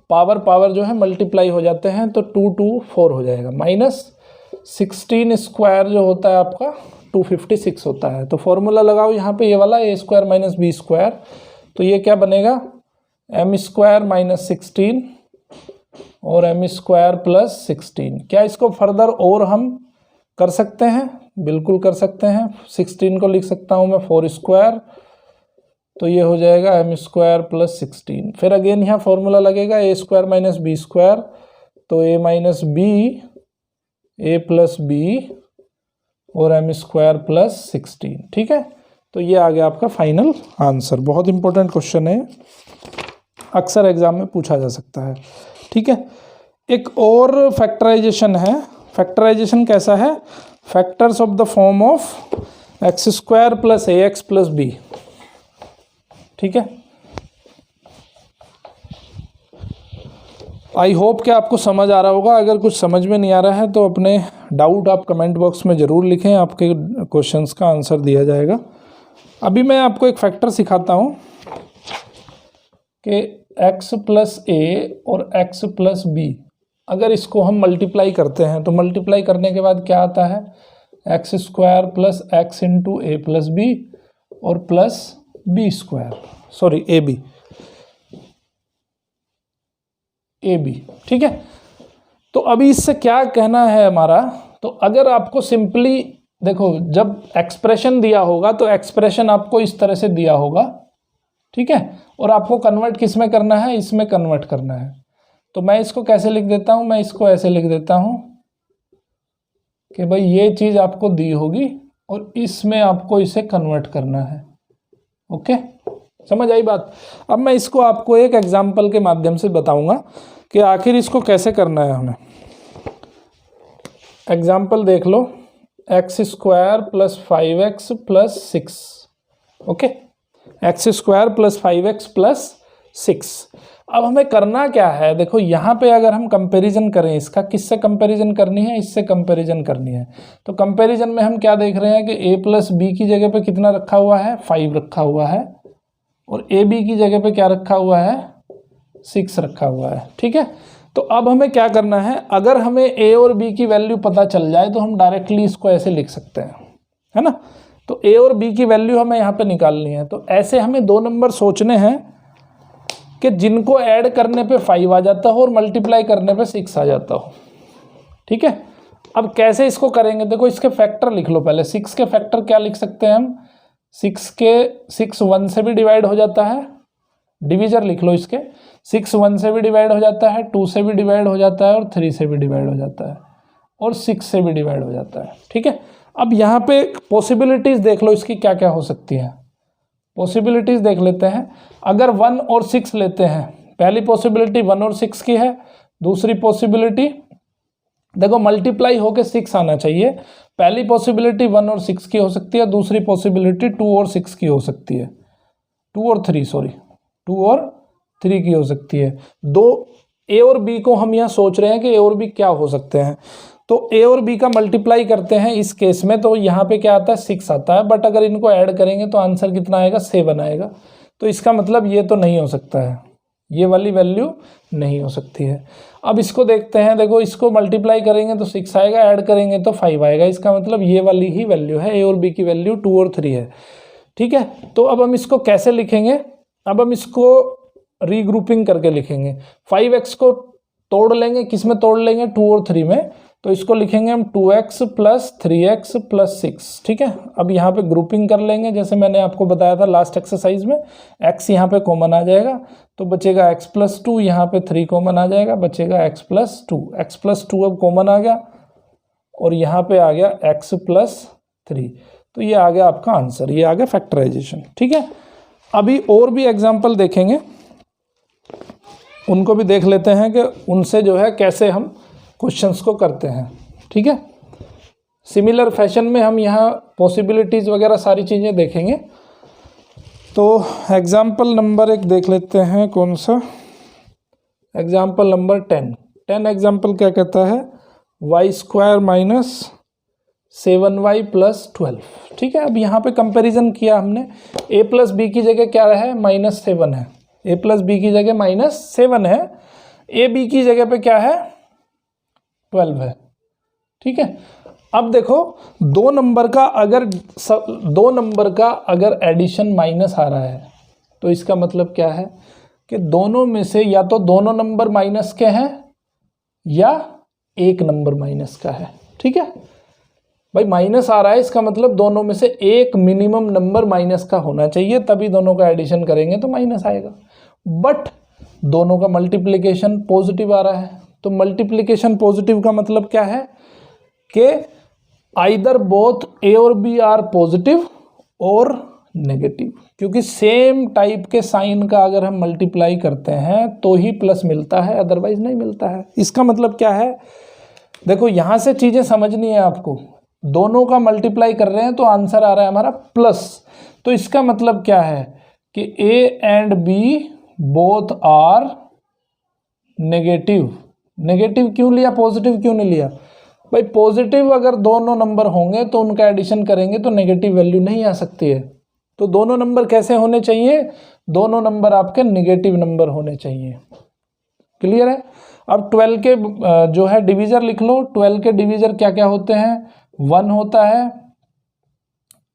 पावर जो है मल्टीप्लाई हो जाते हैं, तो 2 2 4 हो जाएगा, माइनस 16 स्क्वायर जो होता है आपका 256 होता है। तो फॉर्मूला लगाओ यहाँ पे ये वाला, ए स्क्वायर माइनस बी स्क्वायर, तो ये क्या बनेगा, m स्क्वायर माइनस 16 और m स्क्वायर प्लस 16। क्या इसको फर्दर और हम कर सकते हैं, बिल्कुल कर सकते हैं। 16 को लिख सकता हूँ मैं 4 स्क्वायर, तो ये हो जाएगा m स्क्वायर प्लस 16। फिर अगेन यहाँ फॉर्मूला लगेगा A square minus B square, तो a minus B A plus B और m स्क्वायर प्लस 16। ठीक है, तो ये आ गया आपका फाइनल आंसर। बहुत इंपॉर्टेंट क्वेश्चन है, अक्सर एग्जाम में पूछा जा सकता है। ठीक है, एक और फैक्टराइजेशन है। फैक्टराइजेशन कैसा है, factors of the form of X square plus A X plus B. ठीक है, आई होप कि आपको समझ आ रहा होगा। अगर कुछ समझ में नहीं आ रहा है तो अपने डाउट आप कमेंट बॉक्स में ज़रूर लिखें, आपके क्वेश्चंस का आंसर दिया जाएगा। अभी मैं आपको एक फैक्टर सिखाता हूँ कि x प्लस ए और x प्लस बी, अगर इसको हम मल्टीप्लाई करते हैं तो मल्टीप्लाई करने के बाद क्या आता है, X square plus X into A plus B और plus B square, sorry A B. ठीक है, तो अभी इससे क्या कहना है हमारा, तो अगर आपको सिंपली देखो, जब एक्सप्रेशन दिया होगा तो एक्सप्रेशन आपको इस तरह से दिया होगा। ठीक है, और आपको कन्वर्ट किस में करना है, इसमें कन्वर्ट करना है। तो मैं इसको कैसे लिख देता हूं, मैं इसको ऐसे लिख देता हूं कि भाई ये चीज़ आपको दी होगी और इसमें आपको इसे कन्वर्ट करना है। ओके, समझ आई बात। अब मैं इसको आपको एक एग्जाम्पल के माध्यम से बताऊंगा कि आखिर इसको कैसे करना है हमें। एग्जाम्पल देख लो, X square plus 5x plus 6। Okay, X square plus 5x plus 6। अब हमें करना क्या है, देखो यहाँ पे अगर हम कंपैरिजन करें, इसका किससे कंपैरिजन करनी है, इससे कंपैरिजन करनी है। तो कंपैरिजन में हम क्या देख रहे हैं कि a प्लस बी की जगह पे कितना रखा हुआ है, 5 रखा हुआ है, और ए बी की जगह पे क्या रखा हुआ है, 6 रखा हुआ है। ठीक है, तो अब हमें क्या करना है, अगर हमें a और b की वैल्यू पता चल जाए तो हम डायरेक्टली इसको ऐसे लिख सकते हैं, है ना। तो a और b की वैल्यू हमें यहाँ पे निकालनी है। तो ऐसे हमें 2 नंबर सोचने हैं कि जिनको ऐड करने पे 5 आ जाता हो और मल्टीप्लाई करने पे 6 आ जाता हो। ठीक है, अब कैसे इसको करेंगे, देखो इसके फैक्टर लिख लो पहले। 6 के फैक्टर क्या लिख सकते हैं हम, 6 1 से भी डिवाइड हो जाता है, डिवीजर लिख लो इसके, 6 1 से भी डिवाइड हो जाता है, 2 से भी डिवाइड हो जाता है और 3 से भी डिवाइड हो जाता है और 6 से भी डिवाइड हो जाता है। ठीक है, अब यहाँ पे पॉसिबिलिटीज देख लो इसकी क्या क्या हो सकती है। पॉसिबिलिटीज देख लेते हैं। अगर 1 और 6 लेते हैं, पहली पॉसिबिलिटी 1 और 6 की है, दूसरी पॉसिबिलिटी देखो मल्टीप्लाई होके 6 आना चाहिए। पहली पॉसिबिलिटी 1 और 6 की हो सकती है, दूसरी पॉसिबिलिटी 2 और 6 की हो सकती है, 2 और 3 की हो सकती है। दो ए और बी को हम यहाँ सोच रहे हैं कि ए और बी क्या हो सकते हैं, तो ए और बी का मल्टीप्लाई करते हैं इस केस में, तो यहाँ पे क्या आता है 6 आता है, बट अगर इनको ऐड करेंगे तो आंसर कितना आएगा 7 आएगा। तो इसका मतलब ये तो नहीं हो सकता है, ये वाली वैल्यू नहीं हो सकती है। अब इसको देखते हैं, देखो इसको मल्टीप्लाई करेंगे तो 6 आएगा, ऐड करेंगे तो 5 आएगा, इसका मतलब ये वाली ही वैल्यू है, ए और बी की वैल्यू 2 और 3 है। ठीक है, तो अब हम इसको कैसे लिखेंगे, अब हम इसको रीग्रुपिंग करके लिखेंगे। 5x को तोड़ लेंगे, किस में तोड़ लेंगे 2 और 3 में, तो इसको लिखेंगे हम 2x प्लस 3x प्लस 6। ठीक है, अब यहाँ पे ग्रुपिंग कर लेंगे जैसे मैंने आपको बताया था लास्ट एक्सरसाइज में। x यहाँ पे कॉमन आ जाएगा तो बचेगा x प्लस 2, यहाँ पे 3 कॉमन आ जाएगा, बचेगा x प्लस 2। x प्लस 2 अब कॉमन आ गया और यहाँ पे आ गया x प्लस 3, तो ये आ गया आपका आंसर, ये आ गया फैक्टराइजेशन। ठीक है, अभी और भी एग्जाम्पल देखेंगे, उनको भी देख लेते हैं कि उनसे जो है कैसे हम क्वेश्चंस को करते हैं। ठीक है, सिमिलर फैशन में हम यहाँ पॉसिबिलिटीज़ वगैरह सारी चीज़ें देखेंगे। तो एग्जाम्पल नंबर 1 देख लेते हैं, कौन सा, एग्जाम्पल नंबर 10 एग्जाम्पल क्या कहता है, y² माइनस 7y प्लस 12। ठीक है, अब यहाँ पे कंपैरिजन किया हमने, a प्लस बी की जगह क्या है -7 है, a प्लस बी की जगह -7 है, a b की जगह पे क्या है 12 है। ठीक है, अब देखो दो नंबर का अगर एडिशन माइनस आ रहा है तो इसका मतलब क्या है कि दोनों में से या तो दोनों नंबर माइनस के हैं या एक नंबर माइनस का है। ठीक है भाई, माइनस आ रहा है इसका मतलब दोनों में से एक मिनिमम नंबर माइनस का होना चाहिए, तभी दोनों का एडिशन करेंगे तो माइनस आएगा। बट दोनों का मल्टीप्लिकेशन पॉजिटिव आ रहा है, तो मल्टीप्लिकेशन पॉजिटिव का मतलब क्या है कि आइदर बोथ ए और बी आर पॉजिटिव और नेगेटिव, क्योंकि सेम टाइप के साइन का अगर हम मल्टीप्लाई करते हैं तो ही प्लस मिलता है, अदरवाइज नहीं मिलता है। इसका मतलब क्या है, देखो यहां से चीजें समझनी है आपको, दोनों का मल्टीप्लाई कर रहे हैं तो आंसर आ रहा है हमारा प्लस, तो इसका मतलब क्या है कि A and B both are negative. Negative क्यों लिया, पॉजिटिव क्यों नहीं लिया भाई, पॉजिटिव अगर दोनों नंबर होंगे तो उनका एडिशन करेंगे तो नेगेटिव वैल्यू नहीं आ सकती है। तो दोनों नंबर कैसे होने चाहिए, दोनों नंबर आपके नेगेटिव नंबर होने चाहिए। क्लियर है। अब 12 के जो है डिवीजर लिख लो, 12 के डिवीजर क्या क्या होते हैं, 1 होता है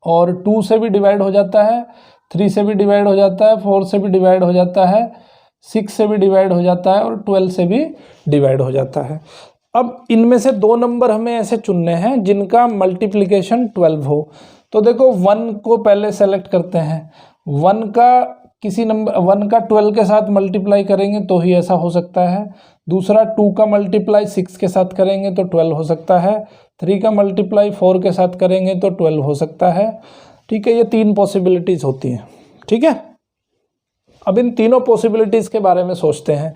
और 2 से भी डिवाइड हो जाता है, 3 से भी डिवाइड हो जाता है, 4 से भी डिवाइड हो जाता है, 6 से भी डिवाइड हो जाता है और 12 से भी डिवाइड हो जाता है। अब इनमें से दो नंबर हमें ऐसे चुनने हैं जिनका मल्टीप्लिकेशन 12 हो। तो देखो 1 को पहले सेलेक्ट करते हैं, 1 का किसी नंबर 1 का 12 के साथ मल्टीप्लाई करेंगे तो ही ऐसा हो सकता है। दूसरा 2 का मल्टीप्लाई 6 के साथ करेंगे तो 12 हो सकता है। 3 का मल्टीप्लाई 4 के साथ करेंगे तो 12 हो सकता है। ठीक है, ये 3 पॉसिबिलिटीज होती हैं। ठीक है, अब इन तीनों पॉसिबिलिटीज के बारे में सोचते हैं।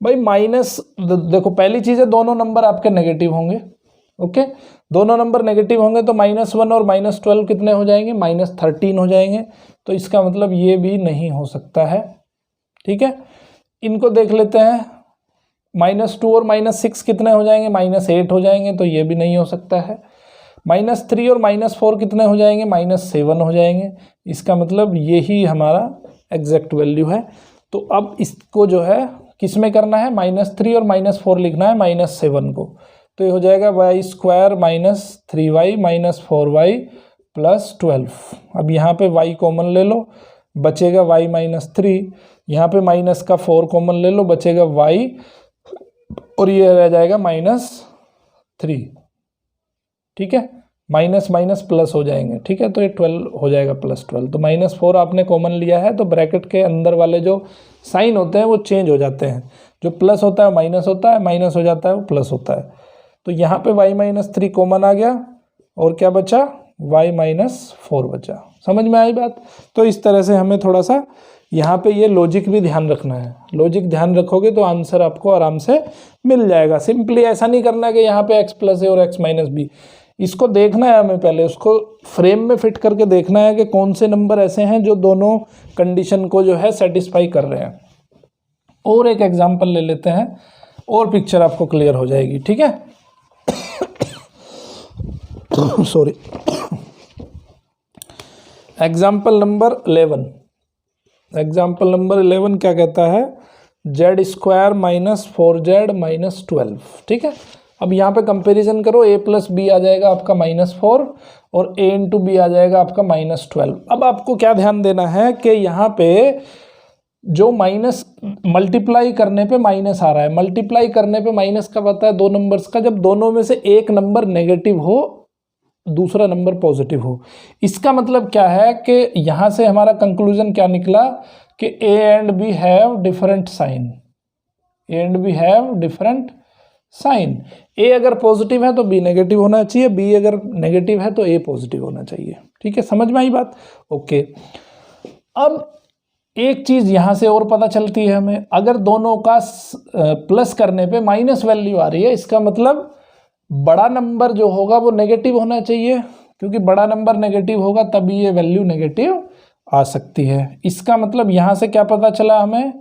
भाई माइनस, देखो पहली चीज है दोनों नंबर आपके नेगेटिव होंगे। ओके, दोनों नंबर नेगेटिव होंगे तो -1 और -12 कितने हो जाएंगे, -13 हो जाएंगे। तो इसका मतलब ये भी नहीं हो सकता है। ठीक है, इनको देख लेते हैं, -2 और -6 कितने हो जाएंगे, -8 हो जाएंगे, तो ये भी नहीं हो सकता है। -3 और -4 कितने हो जाएंगे, -7 हो जाएंगे। इसका मतलब यही हमारा एग्जैक्ट वैल्यू है। तो अब इसको जो है किस में करना है, -3 और -4 लिखना है -7 को, तो ये हो जाएगा y² - 3y - 4y + 12। अब यहाँ पे y कॉमन ले लो, बचेगा y - 3, यहाँ पे माइनस का 4 कॉमन ले लो, बचेगा y और ये रह जाएगा -3। ठीक है, माइनस माइनस प्लस हो जाएंगे, ठीक है, तो ये 12 हो जाएगा प्लस 12। तो -4 आपने कॉमन लिया है, तो ब्रैकेट के अंदर वाले जो साइन होते हैं वो चेंज हो जाते हैं, जो प्लस होता है माइनस होता है, माइनस हो जाता है वो प्लस होता है। तो यहाँ पे y-3 कॉमन आ गया और क्या बचा, y-4 बचा। समझ में आई बात? तो इस तरह से हमें थोड़ा सा यहाँ पे ये लॉजिक भी ध्यान रखना है। लॉजिक ध्यान रखोगे तो आंसर आपको आराम से मिल जाएगा। सिंपली ऐसा नहीं करना है कि यहाँ पे x प्लस है और x माइनस बी, इसको देखना है हमें, पहले उसको फ्रेम में फिट करके देखना है कि कौन से नंबर ऐसे हैं जो दोनों कंडीशन को जो है सेटिस्फाई कर रहे हैं। और एक एग्जांपल ले लेते हैं और पिक्चर आपको क्लियर हो जाएगी, ठीक है। Sorry, example number 11, example number 11 क्या कहता है, z² माइनस 4z माइनस 12, ठीक है। अब यहाँ पे कंपैरिजन करो, a प्लस बी आ जाएगा आपका -4 और a इंटू बी आ जाएगा आपका -12। अब आपको क्या ध्यान देना है कि यहाँ पे जो माइनस मल्टीप्लाई करने पे माइनस आ रहा है, मल्टीप्लाई करने पे माइनस कब आता है, दो नंबर्स का, जब दोनों में से एक नंबर नेगेटिव हो दूसरा नंबर पॉजिटिव हो। इसका मतलब क्या है कि यहाँ से हमारा कंक्लूजन क्या निकला कि a and b have different sign, a and b have different sign. a अगर पॉजिटिव है तो b नेगेटिव होना चाहिए, b अगर नेगेटिव है तो a पॉजिटिव होना चाहिए, ठीक है। समझ में आई बात? ओके। अब एक चीज यहां से और पता चलती है हमें, अगर दोनों का प्लस करने पे माइनस वैल्यू आ रही है, इसका मतलब बड़ा नंबर जो होगा वो नेगेटिव होना चाहिए, क्योंकि बड़ा नंबर नेगेटिव होगा तभी ये वैल्यू नेगेटिव आ सकती है। इसका मतलब यहां से क्या पता चला हमें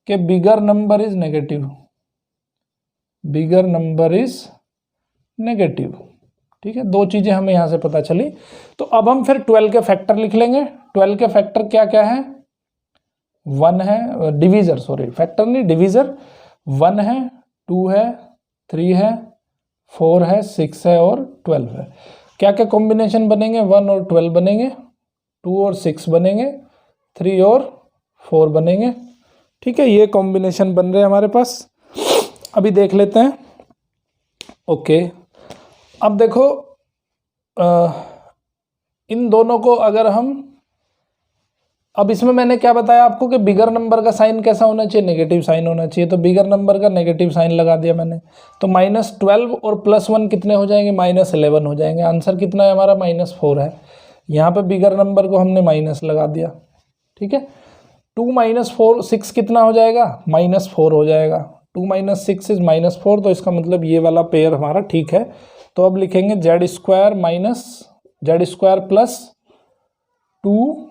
कि bigger number is negative, bigger number is negative, ठीक है। दो चीजें हमें यहां से पता चली। तो अब हम फिर 12 के फैक्टर लिख लेंगे। 12 के फैक्टर क्या क्या है, 1 है, डिवीजर, सॉरी फैक्टर नहीं डिवीजर, 1 है, 2 है, 3 है, 4 है, 6 है और 12 है। क्या क्या कॉम्बिनेशन बनेंगे, 1 और 12 बनेंगे, 2 और 6 बनेंगे, 3 और 4 बनेंगे, ठीक है। ये कॉम्बिनेशन बन रहे हैं हमारे पास। अभी देख लेते हैं। ओके, अब देखो इन दोनों को अगर हम, अब इसमें मैंने क्या बताया आपको कि बिगर नंबर का साइन कैसा होना चाहिए, नेगेटिव साइन होना चाहिए, तो बिगर नंबर का नेगेटिव साइन लगा दिया मैंने। तो -12 और +1 कितने हो जाएंगे, -11 हो जाएंगे। आंसर कितना है हमारा, -4 है। यहाँ पे बिगर नंबर को हमने माइनस लगा दिया, ठीक है। 2 - 4 6 कितना हो जाएगा, -4 हो जाएगा। 2 - 6 इज -4, तो इसका मतलब ये वाला पेयर हमारा ठीक है। तो अब लिखेंगे z² minus z² plus 2z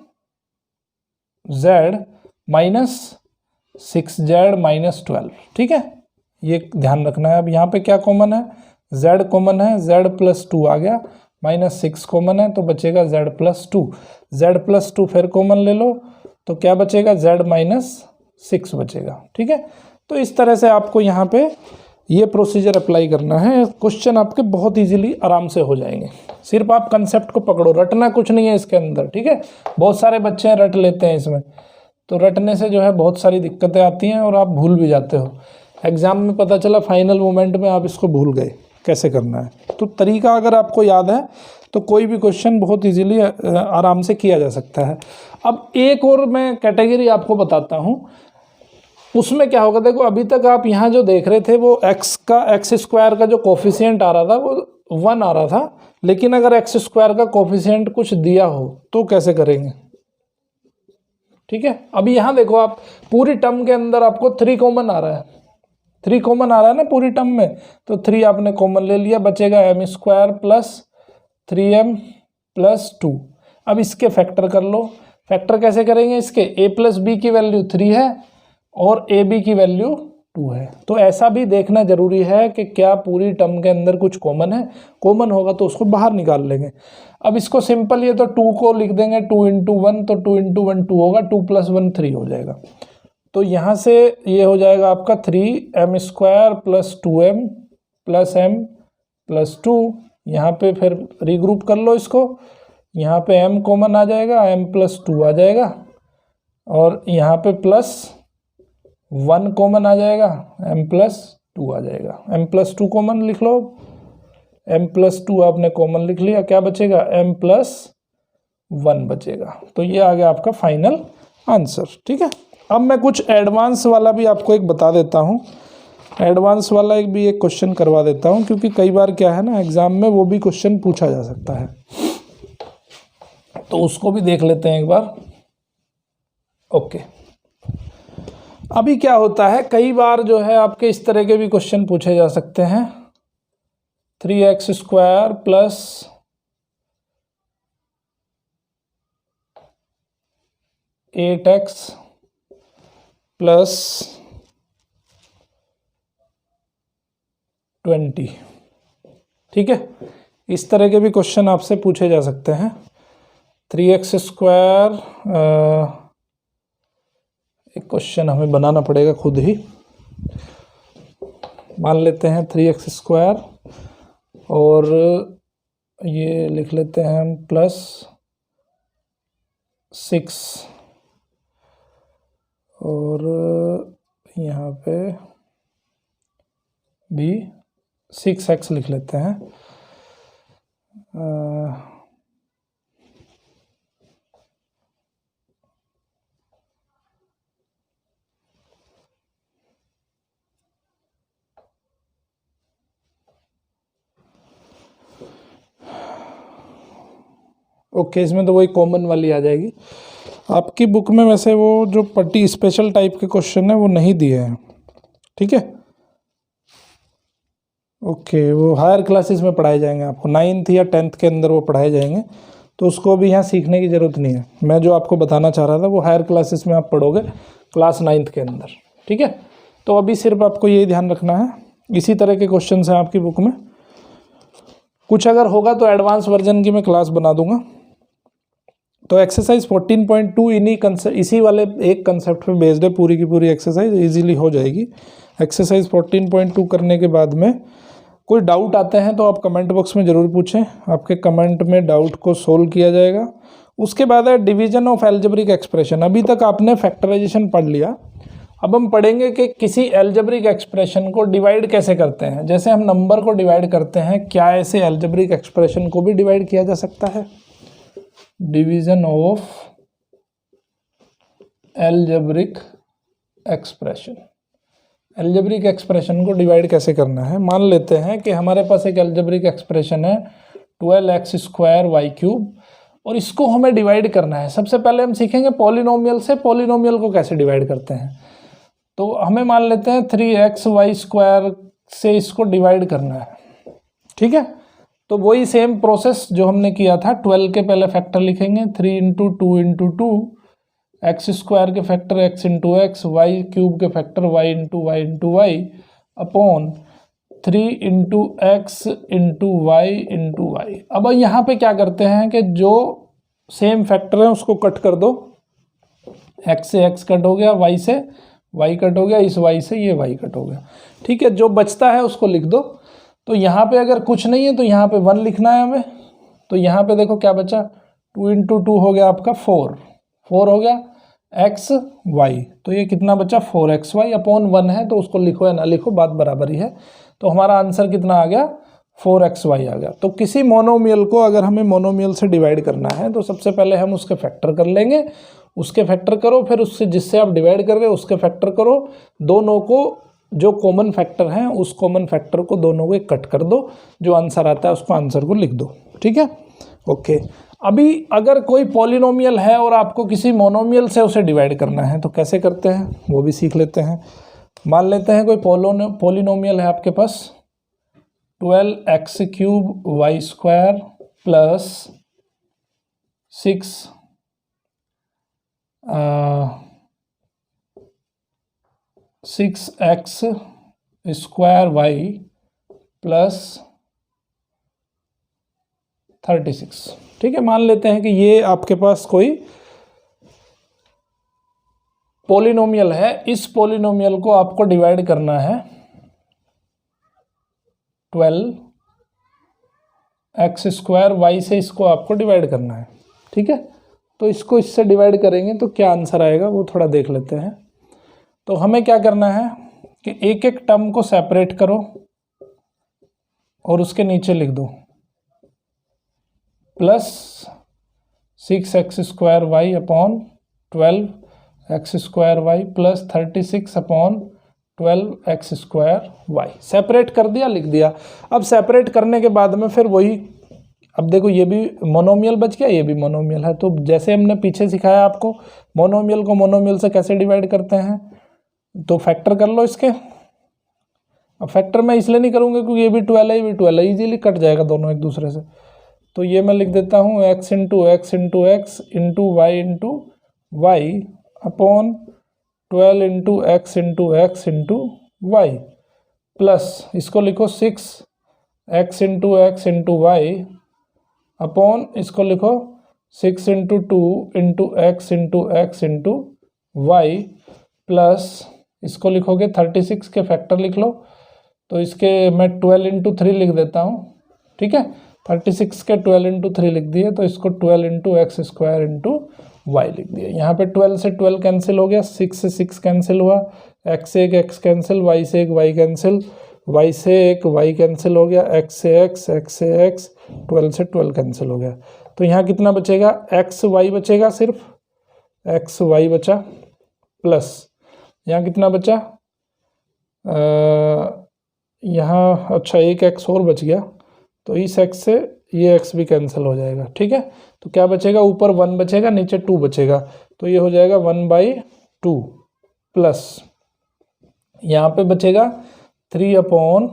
minus 6z minus 12, ठीक है। ये ध्यान रखना है। अब यहाँ पे क्या कॉमन है, z कॉमन है, z प्लस 2 आ गया, -6 कॉमन है तो बचेगा z प्लस 2, z प्लस 2 फिर कॉमन ले लो तो क्या बचेगा, z माइनस 6 बचेगा, ठीक है। तो इस तरह से आपको यहाँ पे ये प्रोसीजर अप्लाई करना है। क्वेश्चन आपके बहुत इजीली आराम से हो जाएंगे। सिर्फ आप कंसेप्ट को पकड़ो, रटना कुछ नहीं है इसके अंदर, ठीक है। बहुत सारे बच्चे रट लेते हैं इसमें, तो रटने से जो है बहुत सारी दिक्कतें आती हैं और आप भूल भी जाते हो। एग्जाम में पता चला फाइनल मोमेंट में आप इसको भूल गए कैसे करना है। तो तरीका अगर आपको याद है तो कोई भी क्वेश्चन बहुत इजीली आराम से किया जा सकता है। अब एक और मैं कैटेगरी आपको बताता हूँ, उसमें क्या होगा, देखो अभी तक आप यहाँ जो देख रहे थे वो x² का जो कोफिशिएंट आ रहा था वो 1 आ रहा था, लेकिन अगर x² का कोफिशिएंट कुछ दिया हो तो कैसे करेंगे, ठीक है। अभी यहाँ देखो आप पूरी टर्म के अंदर आपको 3 कॉमन आ रहा है, 3 कॉमन आ रहा है ना पूरी टर्म में, तो 3 आपने कॉमन ले लिया, बचेगा m² प्लस 3m प्लस 2। अब इसके फैक्टर कर लो। फैक्टर कैसे करेंगे इसके, a प्लस बी की वैल्यू 3 है और ए बी की वैल्यू 2 है। तो ऐसा भी देखना जरूरी है कि क्या पूरी टर्म के अंदर कुछ कॉमन है, कॉमन होगा तो उसको बाहर निकाल लेंगे। अब इसको सिंपल ये तो 2 को लिख देंगे 2 × 1, तो 2 × 1 2 होगा, 2 + 1 3 हो जाएगा। तो यहाँ से ये हो जाएगा आपका 3m² plus 2m plus m plus 2। यहाँ पे फिर रीग्रुप कर लो इसको, यहाँ पे m कॉमन आ जाएगा, m प्लस 2 आ जाएगा और यहाँ पे प्लस 1 कॉमन आ जाएगा, m प्लस 2 आ जाएगा। m प्लस 2 कॉमन लिख लो, m+2 आपने कॉमन लिख लिया, क्या बचेगा m+1 बचेगा। तो ये आ गया आपका फाइनल आंसर। ठीक है, अब मैं कुछ एडवांस वाला भी आपको एक बता देता हूँ, एडवांस वाला एक क्वेश्चन करवा देता हूँ, क्योंकि कई बार क्या है ना, एग्जाम में वो भी क्वेश्चन पूछा जा सकता है, तो उसको भी देख लेते हैं एक बार। ओके, अभी क्या होता है, कई बार जो है आपके इस तरह के भी क्वेश्चन पूछे जा सकते हैं। 3x² plus 8x plus 20। ठीक है, इस तरह के भी क्वेश्चन आपसे पूछे जा सकते हैं। 3x², एक क्वेश्चन हमें बनाना पड़ेगा खुद ही। मान लेते हैं 3x² और ये लिख लेते हैं हम +6 और यहाँ पे भी 6x लिख लेते हैं। ओके, इसमें तो वही कॉमन वाली आ जाएगी। आपकी बुक में वैसे वो जो पट्टी स्पेशल टाइप के क्वेश्चन है वो नहीं दिए हैं। ठीक है, ओके, वो हायर क्लासेस में पढ़ाए जाएंगे, आपको 9th या 10th के अंदर वो पढ़ाए जाएंगे, तो उसको भी यहाँ सीखने की ज़रूरत नहीं है। मैं जो आपको बताना चाह रहा था वो हायर क्लासेस में आप पढ़ोगे, क्लास 9th के अंदर। ठीक है, तो अभी सिर्फ आपको यही ध्यान रखना है, इसी तरह के क्वेश्चन हैं आपकी बुक में। कुछ अगर होगा तो एडवांस वर्जन की मैं क्लास बना दूंगा। तो एक्सरसाइज 14.2 इसी वाले एक कंसेप्ट पे बेस्ड है, पूरी की पूरी एक्सरसाइज इजीली हो जाएगी। एक्सरसाइज 14.2 करने के बाद में कोई डाउट आते हैं तो आप कमेंट बॉक्स में ज़रूर पूछें, आपके कमेंट में डाउट को सोल्व किया जाएगा। उसके बाद है डिवीजन ऑफ एल्जेब्रिक एक्सप्रेशन। अभी तक आपने फैक्टराइजेशन पढ़ लिया, अब हम पढ़ेंगे कि किसी एल्जेब्रिक एक्सप्रेशन को डिवाइड कैसे करते हैं। जैसे हम नंबर को डिवाइड करते हैं, क्या ऐसे एल्जेब्रिक एक्सप्रेशन को भी डिवाइड किया जा सकता है। Division of algebraic expression, algebraic expression को डिवाइड कैसे करना है। मान लेते हैं कि हमारे पास एक एल्जेब्रिक एक्सप्रेशन है 12x² और इसको हमें डिवाइड करना है। सबसे पहले हम सीखेंगे पॉलिनोमियल से, पॉलिनोमियल को कैसे डिवाइड करते हैं। तो हमें मान लेते हैं 3xy² से इसको डिवाइड करना है। ठीक है, तो वही सेम प्रोसेस जो हमने किया था, 12 के पहले फैक्टर लिखेंगे, 3 × 2 × 2, x² के फैक्टर x × x, y³ के factor y × y upon 3 × x × y। अब यहाँ पे क्या करते हैं कि जो सेम फैक्टर है उसको कट कर दो, x से x कट हो गया, y से y कट हो गया, इस y से ये y कट हो गया। ठीक है, जो बचता है उसको लिख दो। तो यहाँ पे अगर कुछ नहीं है तो यहाँ पे 1 लिखना है हमें। तो यहाँ पे देखो क्या बचा, 2 × 2 हो गया आपका 4 हो गया x y, तो ये कितना बचा 4xy अपॉन 1 है, तो उसको लिखो या ना लिखो बात बराबर ही है। तो हमारा आंसर कितना आ गया 4xy आ गया। तो किसी मोनोमियल को अगर हमें मोनोमियल से डिवाइड करना है तो सबसे पहले हम उसके फैक्टर कर लेंगे, उसके फैक्टर करो, फिर उससे जिससे आप डिवाइड कर रहे हो उसके फैक्टर करो, दोनों को जो कॉमन फैक्टर हैं उस कॉमन फैक्टर को दोनों को कट कर दो, जो आंसर आता है उसको आंसर को लिख दो। ठीक है, ओके। अभी अगर कोई पॉलिनोमियल है और आपको किसी मोनोमियल से उसे डिवाइड करना है तो कैसे करते हैं वो भी सीख लेते हैं। मान लेते हैं कोई पॉलिनोमियल है आपके पास 12x³ y² plus 6x² y plus 36। ठीक है, मान लेते हैं कि ये आपके पास कोई पॉलिनोमियल है। इस पॉलिनोमियल को आपको डिवाइड करना है 12x² y से, इसको आपको डिवाइड करना है। ठीक है, तो इसको इससे डिवाइड करेंगे तो क्या आंसर आएगा वो थोड़ा देख लेते हैं। तो हमें क्या करना है कि एक एक टर्म को सेपरेट करो, और उसके नीचे लिख दो plus 6x² y upon 12x² y plus 36 upon 12x² y। Separate कर दिया, लिख दिया। अब सेपरेट करने के बाद में फिर वही, अब देखो ये भी मोनोमियल बच गया, ये भी मोनोमियल है, तो जैसे हमने पीछे सिखाया आपको मोनोमियल को मोनोमियल से कैसे डिवाइड करते हैं, तो फैक्टर कर लो इसके। अब फैक्टर मैं इसलिए नहीं करूँगा क्योंकि ये भी 12 है, ये भी 12 है, इजीली कट जाएगा दोनों एक दूसरे से। तो ये मैं लिख देता हूँ x into X into X into Y upon 12 into X into Y plus इसको लिखो 6x इंटू वाई अपॉन इसको लिखो 6 into 2 into X into Y plus इसको लिखोगे 36 के फैक्टर लिख लो, तो इसके मैं 12 इंटू 3 लिख देता हूँ, ठीक है। 36 के 12 इंटू 3 लिख दिए, तो इसको 12 into X square into Y लिख दिया। यहाँ पे 12 से 12 कैंसिल हो गया, 6 से 6 कैंसिल हुआ, x से एक x कैंसिल, y से एक y कैंसिल, y से एक y कैंसिल हो गया, x से x, 12 से 12 कैंसिल हो गया। तो यहाँ कितना बचेगा, x y बचेगा, सिर्फ x y बचा, प्लस यहाँ कितना बचा, यहाँ अच्छा एक x और बच गया, तो इस x से ये x भी कैंसिल हो जाएगा, ठीक है। तो क्या बचेगा, ऊपर 1 बचेगा, नीचे 2 बचेगा, तो ये हो जाएगा 1/2 प्लस यहाँ पे बचेगा 3 अपॉन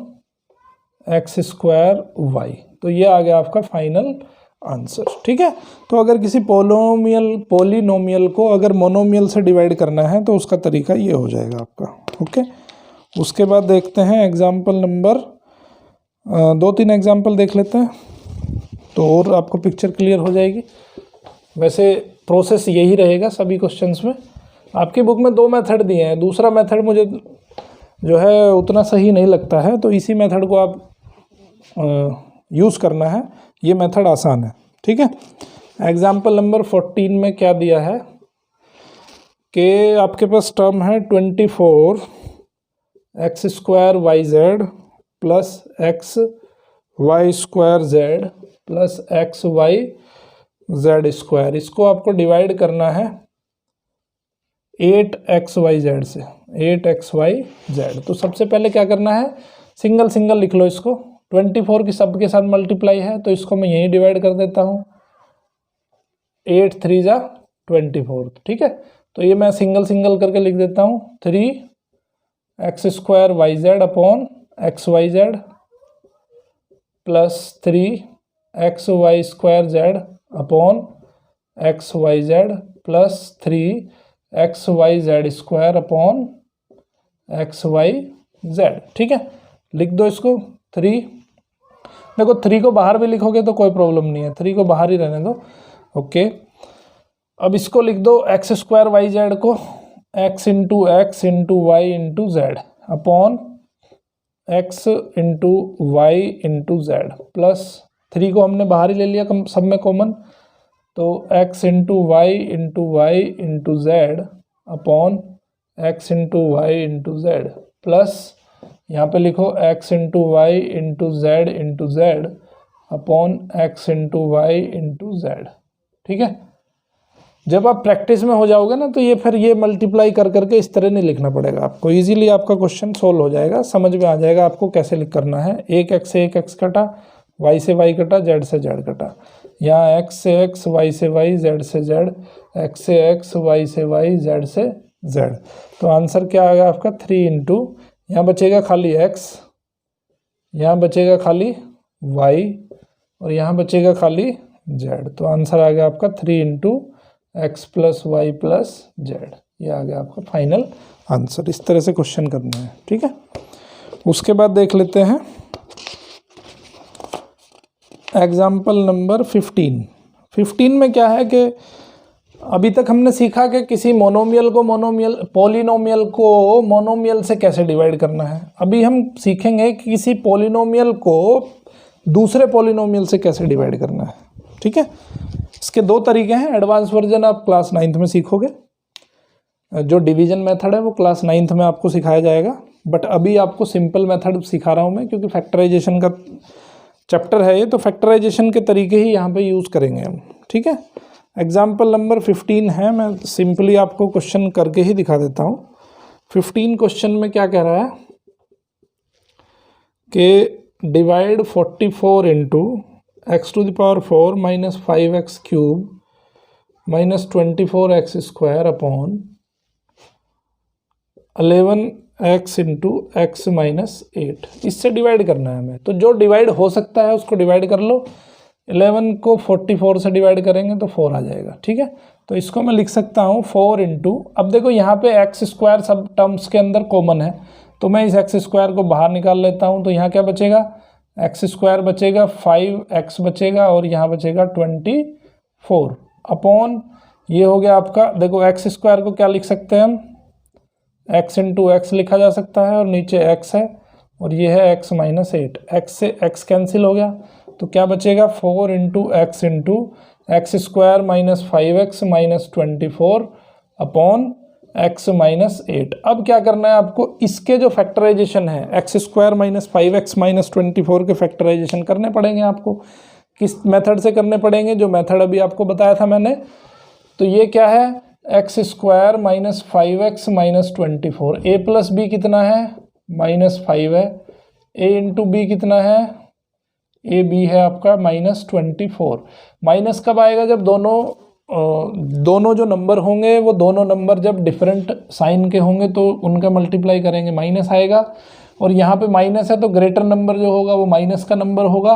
x² y। तो ये आ गया आपका फाइनल आंसर, ठीक है। तो अगर किसी पोलिनोमियल को अगर मोनोमियल से डिवाइड करना है तो उसका तरीका ये हो जाएगा आपका, ओके। उसके बाद देखते हैं एग्जाम्पल नंबर 2-3 एग्जाम्पल देख लेते हैं, तो और आपको पिक्चर क्लियर हो जाएगी। वैसे प्रोसेस यही रहेगा सभी क्वेश्चंस में। आपकी बुक में 2 मेथड दिए हैं, दूसरा मेथड मुझे जो है उतना सही नहीं लगता है, तो इसी मेथड को आप यूज़ करना है, ये मेथड आसान है, ठीक है। एग्जाम्पल नंबर 14 में क्या दिया है कि आपके पास टर्म है 24 x² yz plus xy² z plus xy/z²। इसको आपको डिवाइड करना है 8xyz से, 8xyz। तो सबसे पहले क्या करना है, सिंगल सिंगल लिख लो इसको। 24 की सब के साथ मल्टीप्लाई है, तो इसको मैं यहीं डिवाइड कर देता हूँ, 8 3 जा 24, ठीक है। तो ये मैं सिंगल सिंगल करके लिख देता हूँ, 3x² yz upon xyz plus 3xy² z upon xyz plus 3xyz² upon xyz, ठीक है। लिख दो इसको 3। देखो 3 को बाहर भी लिखोगे तो कोई प्रॉब्लम नहीं है, 3 को बाहर ही रहने दो, ओके। अब इसको लिख दो x² yz को x into Y into Z upon x into Y into Z plus 3 को हमने बाहर ही ले लिया सब में कॉमन, तो x into Y into Z upon x into Y into Z plus यहाँ पे लिखो x into Y into Z upon x into Y into Z, ठीक है। जब आप प्रैक्टिस में हो जाओगे ना, तो ये फिर ये मल्टीप्लाई कर करके इस तरह नहीं लिखना पड़ेगा आपको, इजीली आपका क्वेश्चन सोल्व हो जाएगा, समझ में आ जाएगा आपको कैसे करना है। एक x से एक x कटा, y से y कटा, z से z कटा, यहाँ x से x, y से y, z से z, x से x, y से y, z से z। तो आंसर क्या आएगा आपका 3 इंटू, यहाँ बचेगा खाली x, यहाँ बचेगा खाली y और यहाँ बचेगा खाली z। तो आंसर आ गया आपका 3 into x plus Y plus Z. ये आ गया आपका फाइनल आंसर। इस तरह से क्वेश्चन करना है, ठीक है। उसके बाद देख लेते हैं एग्जाम्पल नंबर 15 में क्या है कि अभी तक हमने सीखा कि किसी पोलिनोमियल को मोनोमियल से कैसे डिवाइड करना है। अभी हम सीखेंगे कि किसी पोलिनोमियल को दूसरे पोलिनोमियल से कैसे डिवाइड करना है, ठीक है। इसके 2 तरीके हैं, एडवांस वर्जन आप क्लास 9th में सीखोगे, जो डिवीजन मेथड है वो क्लास 9th में आपको सिखाया जाएगा, बट अभी आपको सिंपल मेथड सिखा रहा हूँ मैं, क्योंकि फैक्टराइजेशन का चैप्टर है ये, तो फैक्टराइजेशन के तरीके ही यहाँ पे यूज़ करेंगे हम, ठीक है। एग्जाम्पल नंबर 15 है, मैं सिंपली आपको क्वेश्चन करके ही दिखा देता हूँ। 15 क्वेश्चन में क्या कह रहा है कि divide 44 into X to the power 4 minus 5x cube minus 24x square upon 11x into X minus 8, इससे डिवाइड करना है हमें। तो जो डिवाइड हो सकता है उसको डिवाइड कर लो। 11 को 44 से डिवाइड करेंगे तो 4 आ जाएगा, ठीक है। तो इसको मैं लिख सकता हूँ 4 इंटू, अब देखो यहाँ पे एक्स स्क्वायर सब टर्म्स के अंदर कॉमन है, तो मैं इस एक्स स्क्वायर को बाहर निकाल लेता हूँ। तो यहाँ क्या बचेगा, एक्स स्क्वायर बचेगा, 5x बचेगा और यहाँ बचेगा 24 अपॉन, ये हो गया आपका, देखो एक्स स्क्वायर को क्या लिख सकते हैं हम, x इंटू एक्स लिखा जा सकता है, और नीचे x है और ये है x माइनस 8, x से x कैंसिल हो गया, तो क्या बचेगा 4 into X square minus 5x minus 24 upon x minus 8। अब क्या करना है आपको, इसके जो फैक्टराइजेशन है X square minus 5x minus 24 के फैक्टराइजेशन करने पड़ेंगे आपको। किस मेथड से करने पड़ेंगे, जो मेथड अभी आपको बताया था मैंने। तो ये क्या है, X square minus 5x minus 24, ए प्लस बी कितना है माइनस 5 है, ए इंटू बी कितना है, ए बी है आपका माइनस 24। माइनस कब आएगा, जब दोनों जो नंबर होंगे वो दोनों नंबर जब डिफरेंट साइन के होंगे तो उनका मल्टीप्लाई करेंगे, माइनस आएगा। और यहाँ पे माइनस है तो ग्रेटर नंबर जो होगा वो माइनस का नंबर होगा।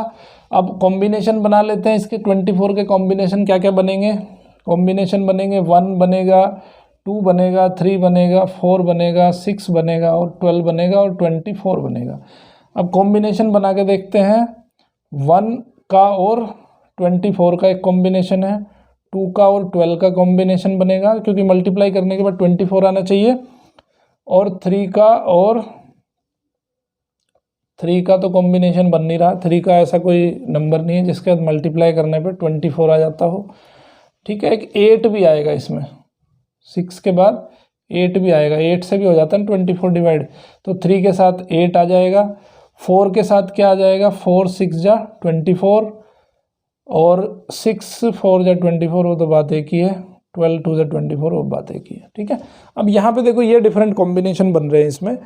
अब कॉम्बिनेशन बना लेते हैं इसके, 24 के कॉम्बिनेशन क्या क्या बनेंगे, कॉम्बिनेशन बनेंगे 1 बनेगा, 2 बनेगा, 3 बनेगा, 4 बनेगा, 6 बनेगा और 12 बनेगा और 24 बनेगा। अब कॉम्बिनेशन बना के देखते हैं, 1 का और 24 का एक कॉम्बिनेशन है, 2 का और 12 का कॉम्बिनेशन बनेगा, क्योंकि मल्टीप्लाई करने के बाद 24 आना चाहिए, और 3 का तो कॉम्बिनेशन बन नहीं रहा, 3 का ऐसा कोई नंबर नहीं है जिसके बाद मल्टीप्लाई करने पे 24 आ जाता हो, ठीक है। एक 8 भी आएगा इसमें, 6 के बाद 8 भी आएगा, 8 से भी हो जाता है 24 डिवाइड, तो 3 के साथ 8 आ जाएगा, 4 के साथ क्या आ जाएगा, 4 6 जा 24 और 6 4 जा 24, वो तो बात एक ही है, 12 2 जा 24, वो बात एक ही है, ठीक है। अब यहाँ पे देखो ये डिफरेंट कॉम्बिनेशन बन रहे हैं इसमें,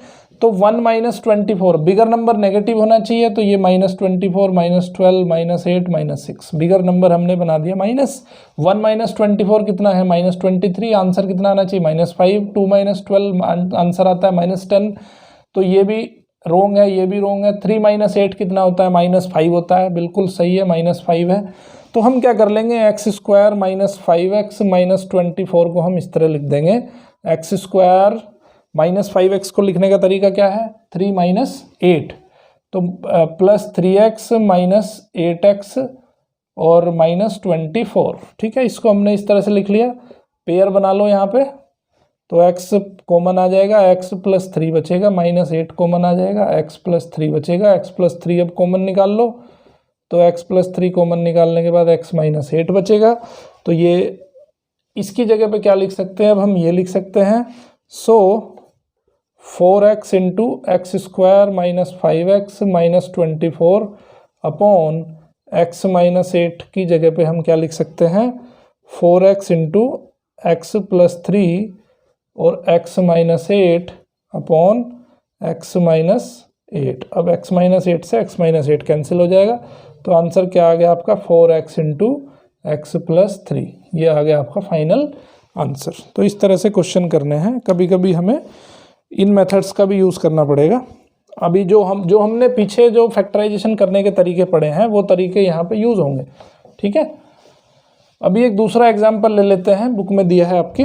तो 1 माइनस 24, बिगर नंबर नेगेटिव होना चाहिए, तो ये minus 24 minus 12 minus 8 minus 6, bigger number हमने बना दिया। माइनस 1 माइनस 24 कितना है, माइनस 23, आंसर कितना आना चाहिए, माइनस 5, 2 माइनस 12 आंसर आता है माइनस 10, तो ये भी रोंग है, ये भी रोंग है। 3 माइनस 8 कितना होता है, माइनस 5 होता है, बिल्कुल सही है, माइनस 5 है। तो हम क्या कर लेंगे, x square minus 5x minus 24 को हम इस तरह लिख देंगे, एक्स स्क्वायर माइनस 5x को लिखने का तरीका क्या है, 3 माइनस 8, तो प्लस 3x माइनस 8x और माइनस 24, ठीक है। इसको हमने इस तरह से लिख लिया, पेयर बना लो यहाँ पे, तो x कॉमन आ जाएगा, x प्लस 3 बचेगा, माइनस 8 कॉमन आ जाएगा, x प्लस 3 बचेगा, x प्लस 3 अब कॉमन निकाल लो, तो x प्लस 3 कॉमन निकालने के बाद x माइनस 8 बचेगा। तो ये इसकी जगह पे क्या लिख सकते हैं, अब हम ये लिख सकते हैं, सो 4x into X square minus 5x minus 24 upon x minus 8 की जगह पे हम क्या लिख सकते हैं, 4x इंटू एक्स प्लस 3 और x minus 8 upon x minus 8। अब x माइनस 8 से x माइनस 8 कैंसिल हो जाएगा, तो आंसर क्या आ गया आपका, 4x इंटू एक्स प्लस 3, ये आ गया आपका फाइनल आंसर। तो इस तरह से क्वेश्चन करने हैं, कभी कभी हमें इन मेथड्स का भी यूज़ करना पड़ेगा। अभी जो हमने पीछे जो फैक्टराइजेशन करने के तरीके पढ़े हैं वो तरीके यहाँ पे यूज़ होंगे, ठीक है। अभी एक दूसरा एग्जाम्पल ले लेते हैं, बुक में दिया है आपके,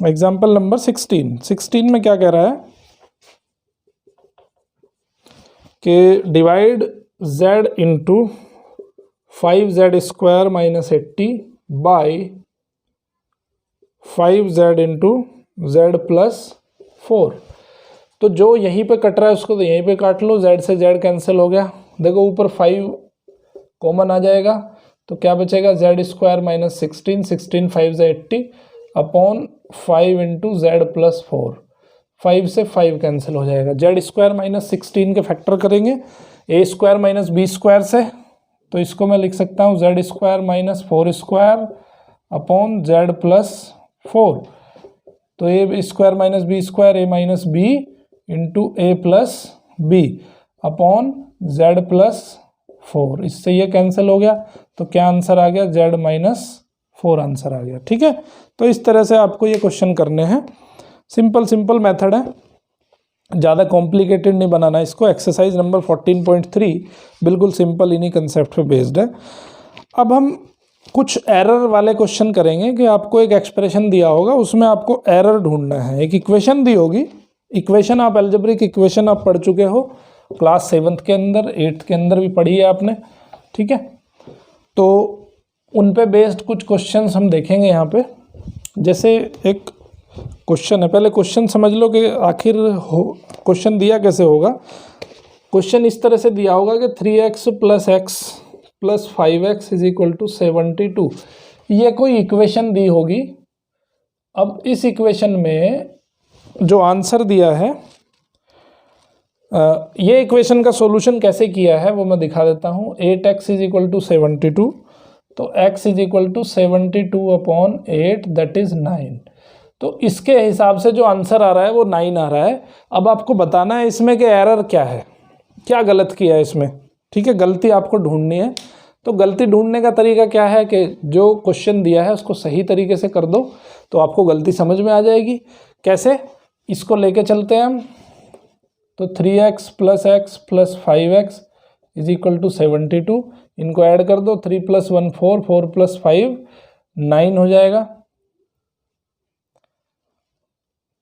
एग्जाम्पल नंबर 16 में क्या कह रहा है कि divide z into 5z square minus 80 by 5z into z plus 4। तो जो यहीं पे कट रहा है उसको तो यहीं पे काट लो, z से z कैंसिल हो गया, देखो ऊपर 5 कॉमन आ जाएगा, तो क्या बचेगा, z स्क्वायर माइनस 16 5 से 80 अपॉन 5 इंटू z प्लस 4। 5 से 5 कैंसिल हो जाएगा। जेड स्क्वायर माइनस 16 के फैक्टर करेंगे A square minus B square से, तो इसको मैं लिख सकता हूँ Z square minus 4 square upon Z plus 4। तो A square minus B square A minus B into A plus B upon Z plus 4। इससे ये कैंसिल हो गया, तो क्या आंसर आ गया, जेड माइनस 4 आंसर आ गया। ठीक है, तो इस तरह से आपको ये क्वेश्चन करने हैं। सिंपल मेथड है, ज़्यादा कॉम्प्लिकेटेड नहीं बनाना इसको। एक्सरसाइज नंबर 14.3 बिल्कुल सिंपल इन्हीं कंसेप्ट पे बेस्ड है। अब हम कुछ एरर वाले क्वेश्चन करेंगे कि आपको एक एक्सप्रेशन दिया होगा, उसमें आपको एरर ढूंढना है। एक इक्वेशन दी होगी, इक्वेशन आप अलजेब्रिक इक्वेशन आप पढ़ चुके हो क्लास 7th के अंदर, 8th के अंदर भी पढ़ी है आपने। ठीक है, तो उन पे बेस्ड कुछ क्वेश्चंस हम देखेंगे यहाँ पे। जैसे एक क्वेश्चन है, पहले क्वेश्चन समझ लो कि आखिर क्वेश्चन दिया कैसे होगा। क्वेश्चन इस तरह से दिया होगा कि 3x plus X plus 5x is equal to 72। ये कोई इक्वेशन दी होगी। अब इस इक्वेशन में जो आंसर दिया है, ये इक्वेशन का सॉल्यूशन कैसे किया है वो मैं दिखा देता हूँ। 8x इज इक्वल टू 72, तो x is equal to 72 upon 8 that is 9। तो इसके हिसाब से जो आंसर आ रहा है वो 9 आ रहा है। अब आपको बताना है इसमें कि एरर क्या है, क्या गलत किया है इसमें। ठीक है, गलती आपको ढूंढनी है। तो गलती ढूंढने का तरीका क्या है कि जो क्वेश्चन दिया है उसको सही तरीके से कर दो, तो आपको गलती समझ में आ जाएगी। कैसे, इसको लेके चलते हैं हम। तो 3x plus X plus 5x is equal to 72, इनको ऐड कर दो। 3 प्लस 1 4, 4 प्लस 5 9 हो जाएगा।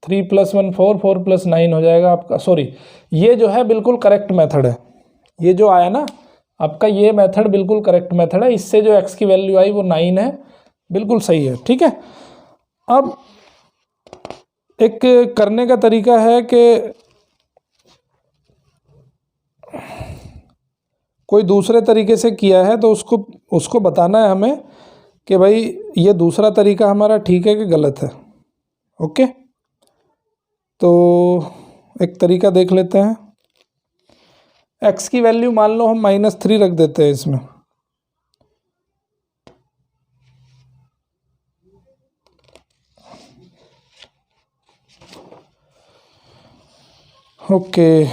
3 प्लस 1 4, 4 प्लस 9 हो जाएगा आपका। सॉरी, ये जो है बिल्कुल करेक्ट मेथड है। ये जो आया ना आपका, ये मेथड बिल्कुल करेक्ट मेथड है। इससे जो x की वैल्यू आई वो 9 है, बिल्कुल सही है। ठीक है, अब एक करने का तरीका है कि कोई दूसरे तरीके से किया है तो उसको बताना है हमें कि भाई ये दूसरा तरीका हमारा ठीक है कि गलत है। ओके, तो एक तरीका देख लेते हैं। x की वैल्यू मान लो हम -3 रख देते हैं इसमें। ओके,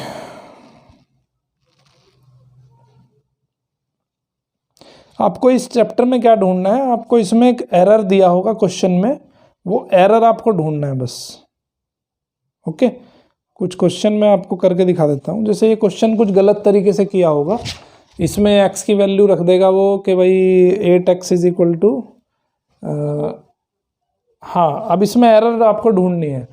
आपको इस चैप्टर में क्या ढूंढना है, आपको इसमें एक एरर दिया होगा क्वेश्चन में, वो एरर आपको ढूंढना है बस। ओके, कुछ क्वेश्चन मैं आपको करके दिखा देता हूँ। जैसे ये क्वेश्चन कुछ गलत तरीके से किया होगा, इसमें x की वैल्यू रख देगा वो कि भाई 8x इज इक्वल टू, हाँ, अब इसमें एरर आपको ढूंढनी है।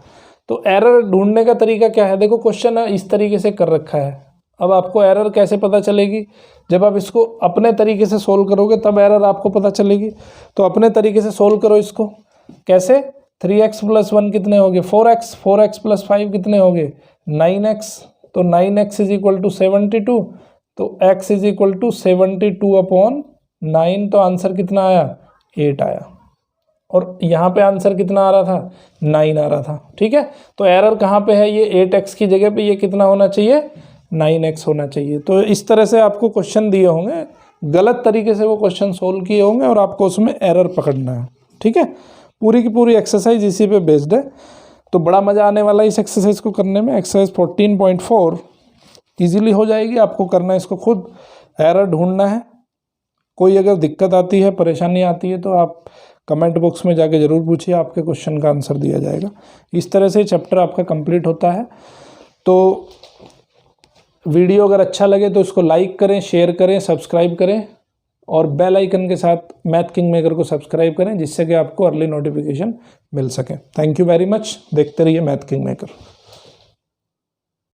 तो एरर ढूंढने का तरीका क्या है, देखो क्वेश्चन इस तरीके से कर रखा है। अब आपको एरर कैसे पता चलेगी, जब आप इसको अपने तरीके से सोल्व करोगे तब एरर आपको पता चलेगी। तो अपने तरीके से सोल्व करो इसको। कैसे, 3x प्लस 1 कितने हो गए 4x, 4x प्लस 5 कितने हो गए 9x। तो 9x इज इक्वल टू 72, तो x is equal to 72 upon 9। तो आंसर कितना आया, 8 आया। और यहाँ पे आंसर कितना आ रहा था, 9 आ रहा था। ठीक है, तो एरर कहाँ पे है, ये 8x की जगह पे ये कितना होना चाहिए, 9x होना चाहिए। तो इस तरह से आपको क्वेश्चन दिए होंगे, गलत तरीके से वो क्वेश्चन सोल्व किए होंगे और आपको उसमें एरर पकड़ना है। ठीक है, पूरी की पूरी एक्सरसाइज इसी पे बेस्ड है। तो बड़ा मज़ा आने वाला है इस एक्सरसाइज को करने में। एक्सरसाइज 14.4 ईजिली हो जाएगी। आपको करना है इसको खुद, एरर ढूंढना है। कोई अगर दिक्कत आती है, परेशानी आती है तो आप कमेंट बॉक्स में जाके ज़रूर पूछिए, आपके क्वेश्चन का आंसर दिया जाएगा। इस तरह से चैप्टर आपका कंप्लीट होता है। तो वीडियो अगर अच्छा लगे तो इसको लाइक करें, शेयर करें, सब्सक्राइब करें और बेल आइकन के साथ मैथ किंग मेकर को सब्सक्राइब करें, जिससे कि आपको अर्ली नोटिफिकेशन मिल सके। Thank you very much. देखते रहिए मैथ किंग मेकर।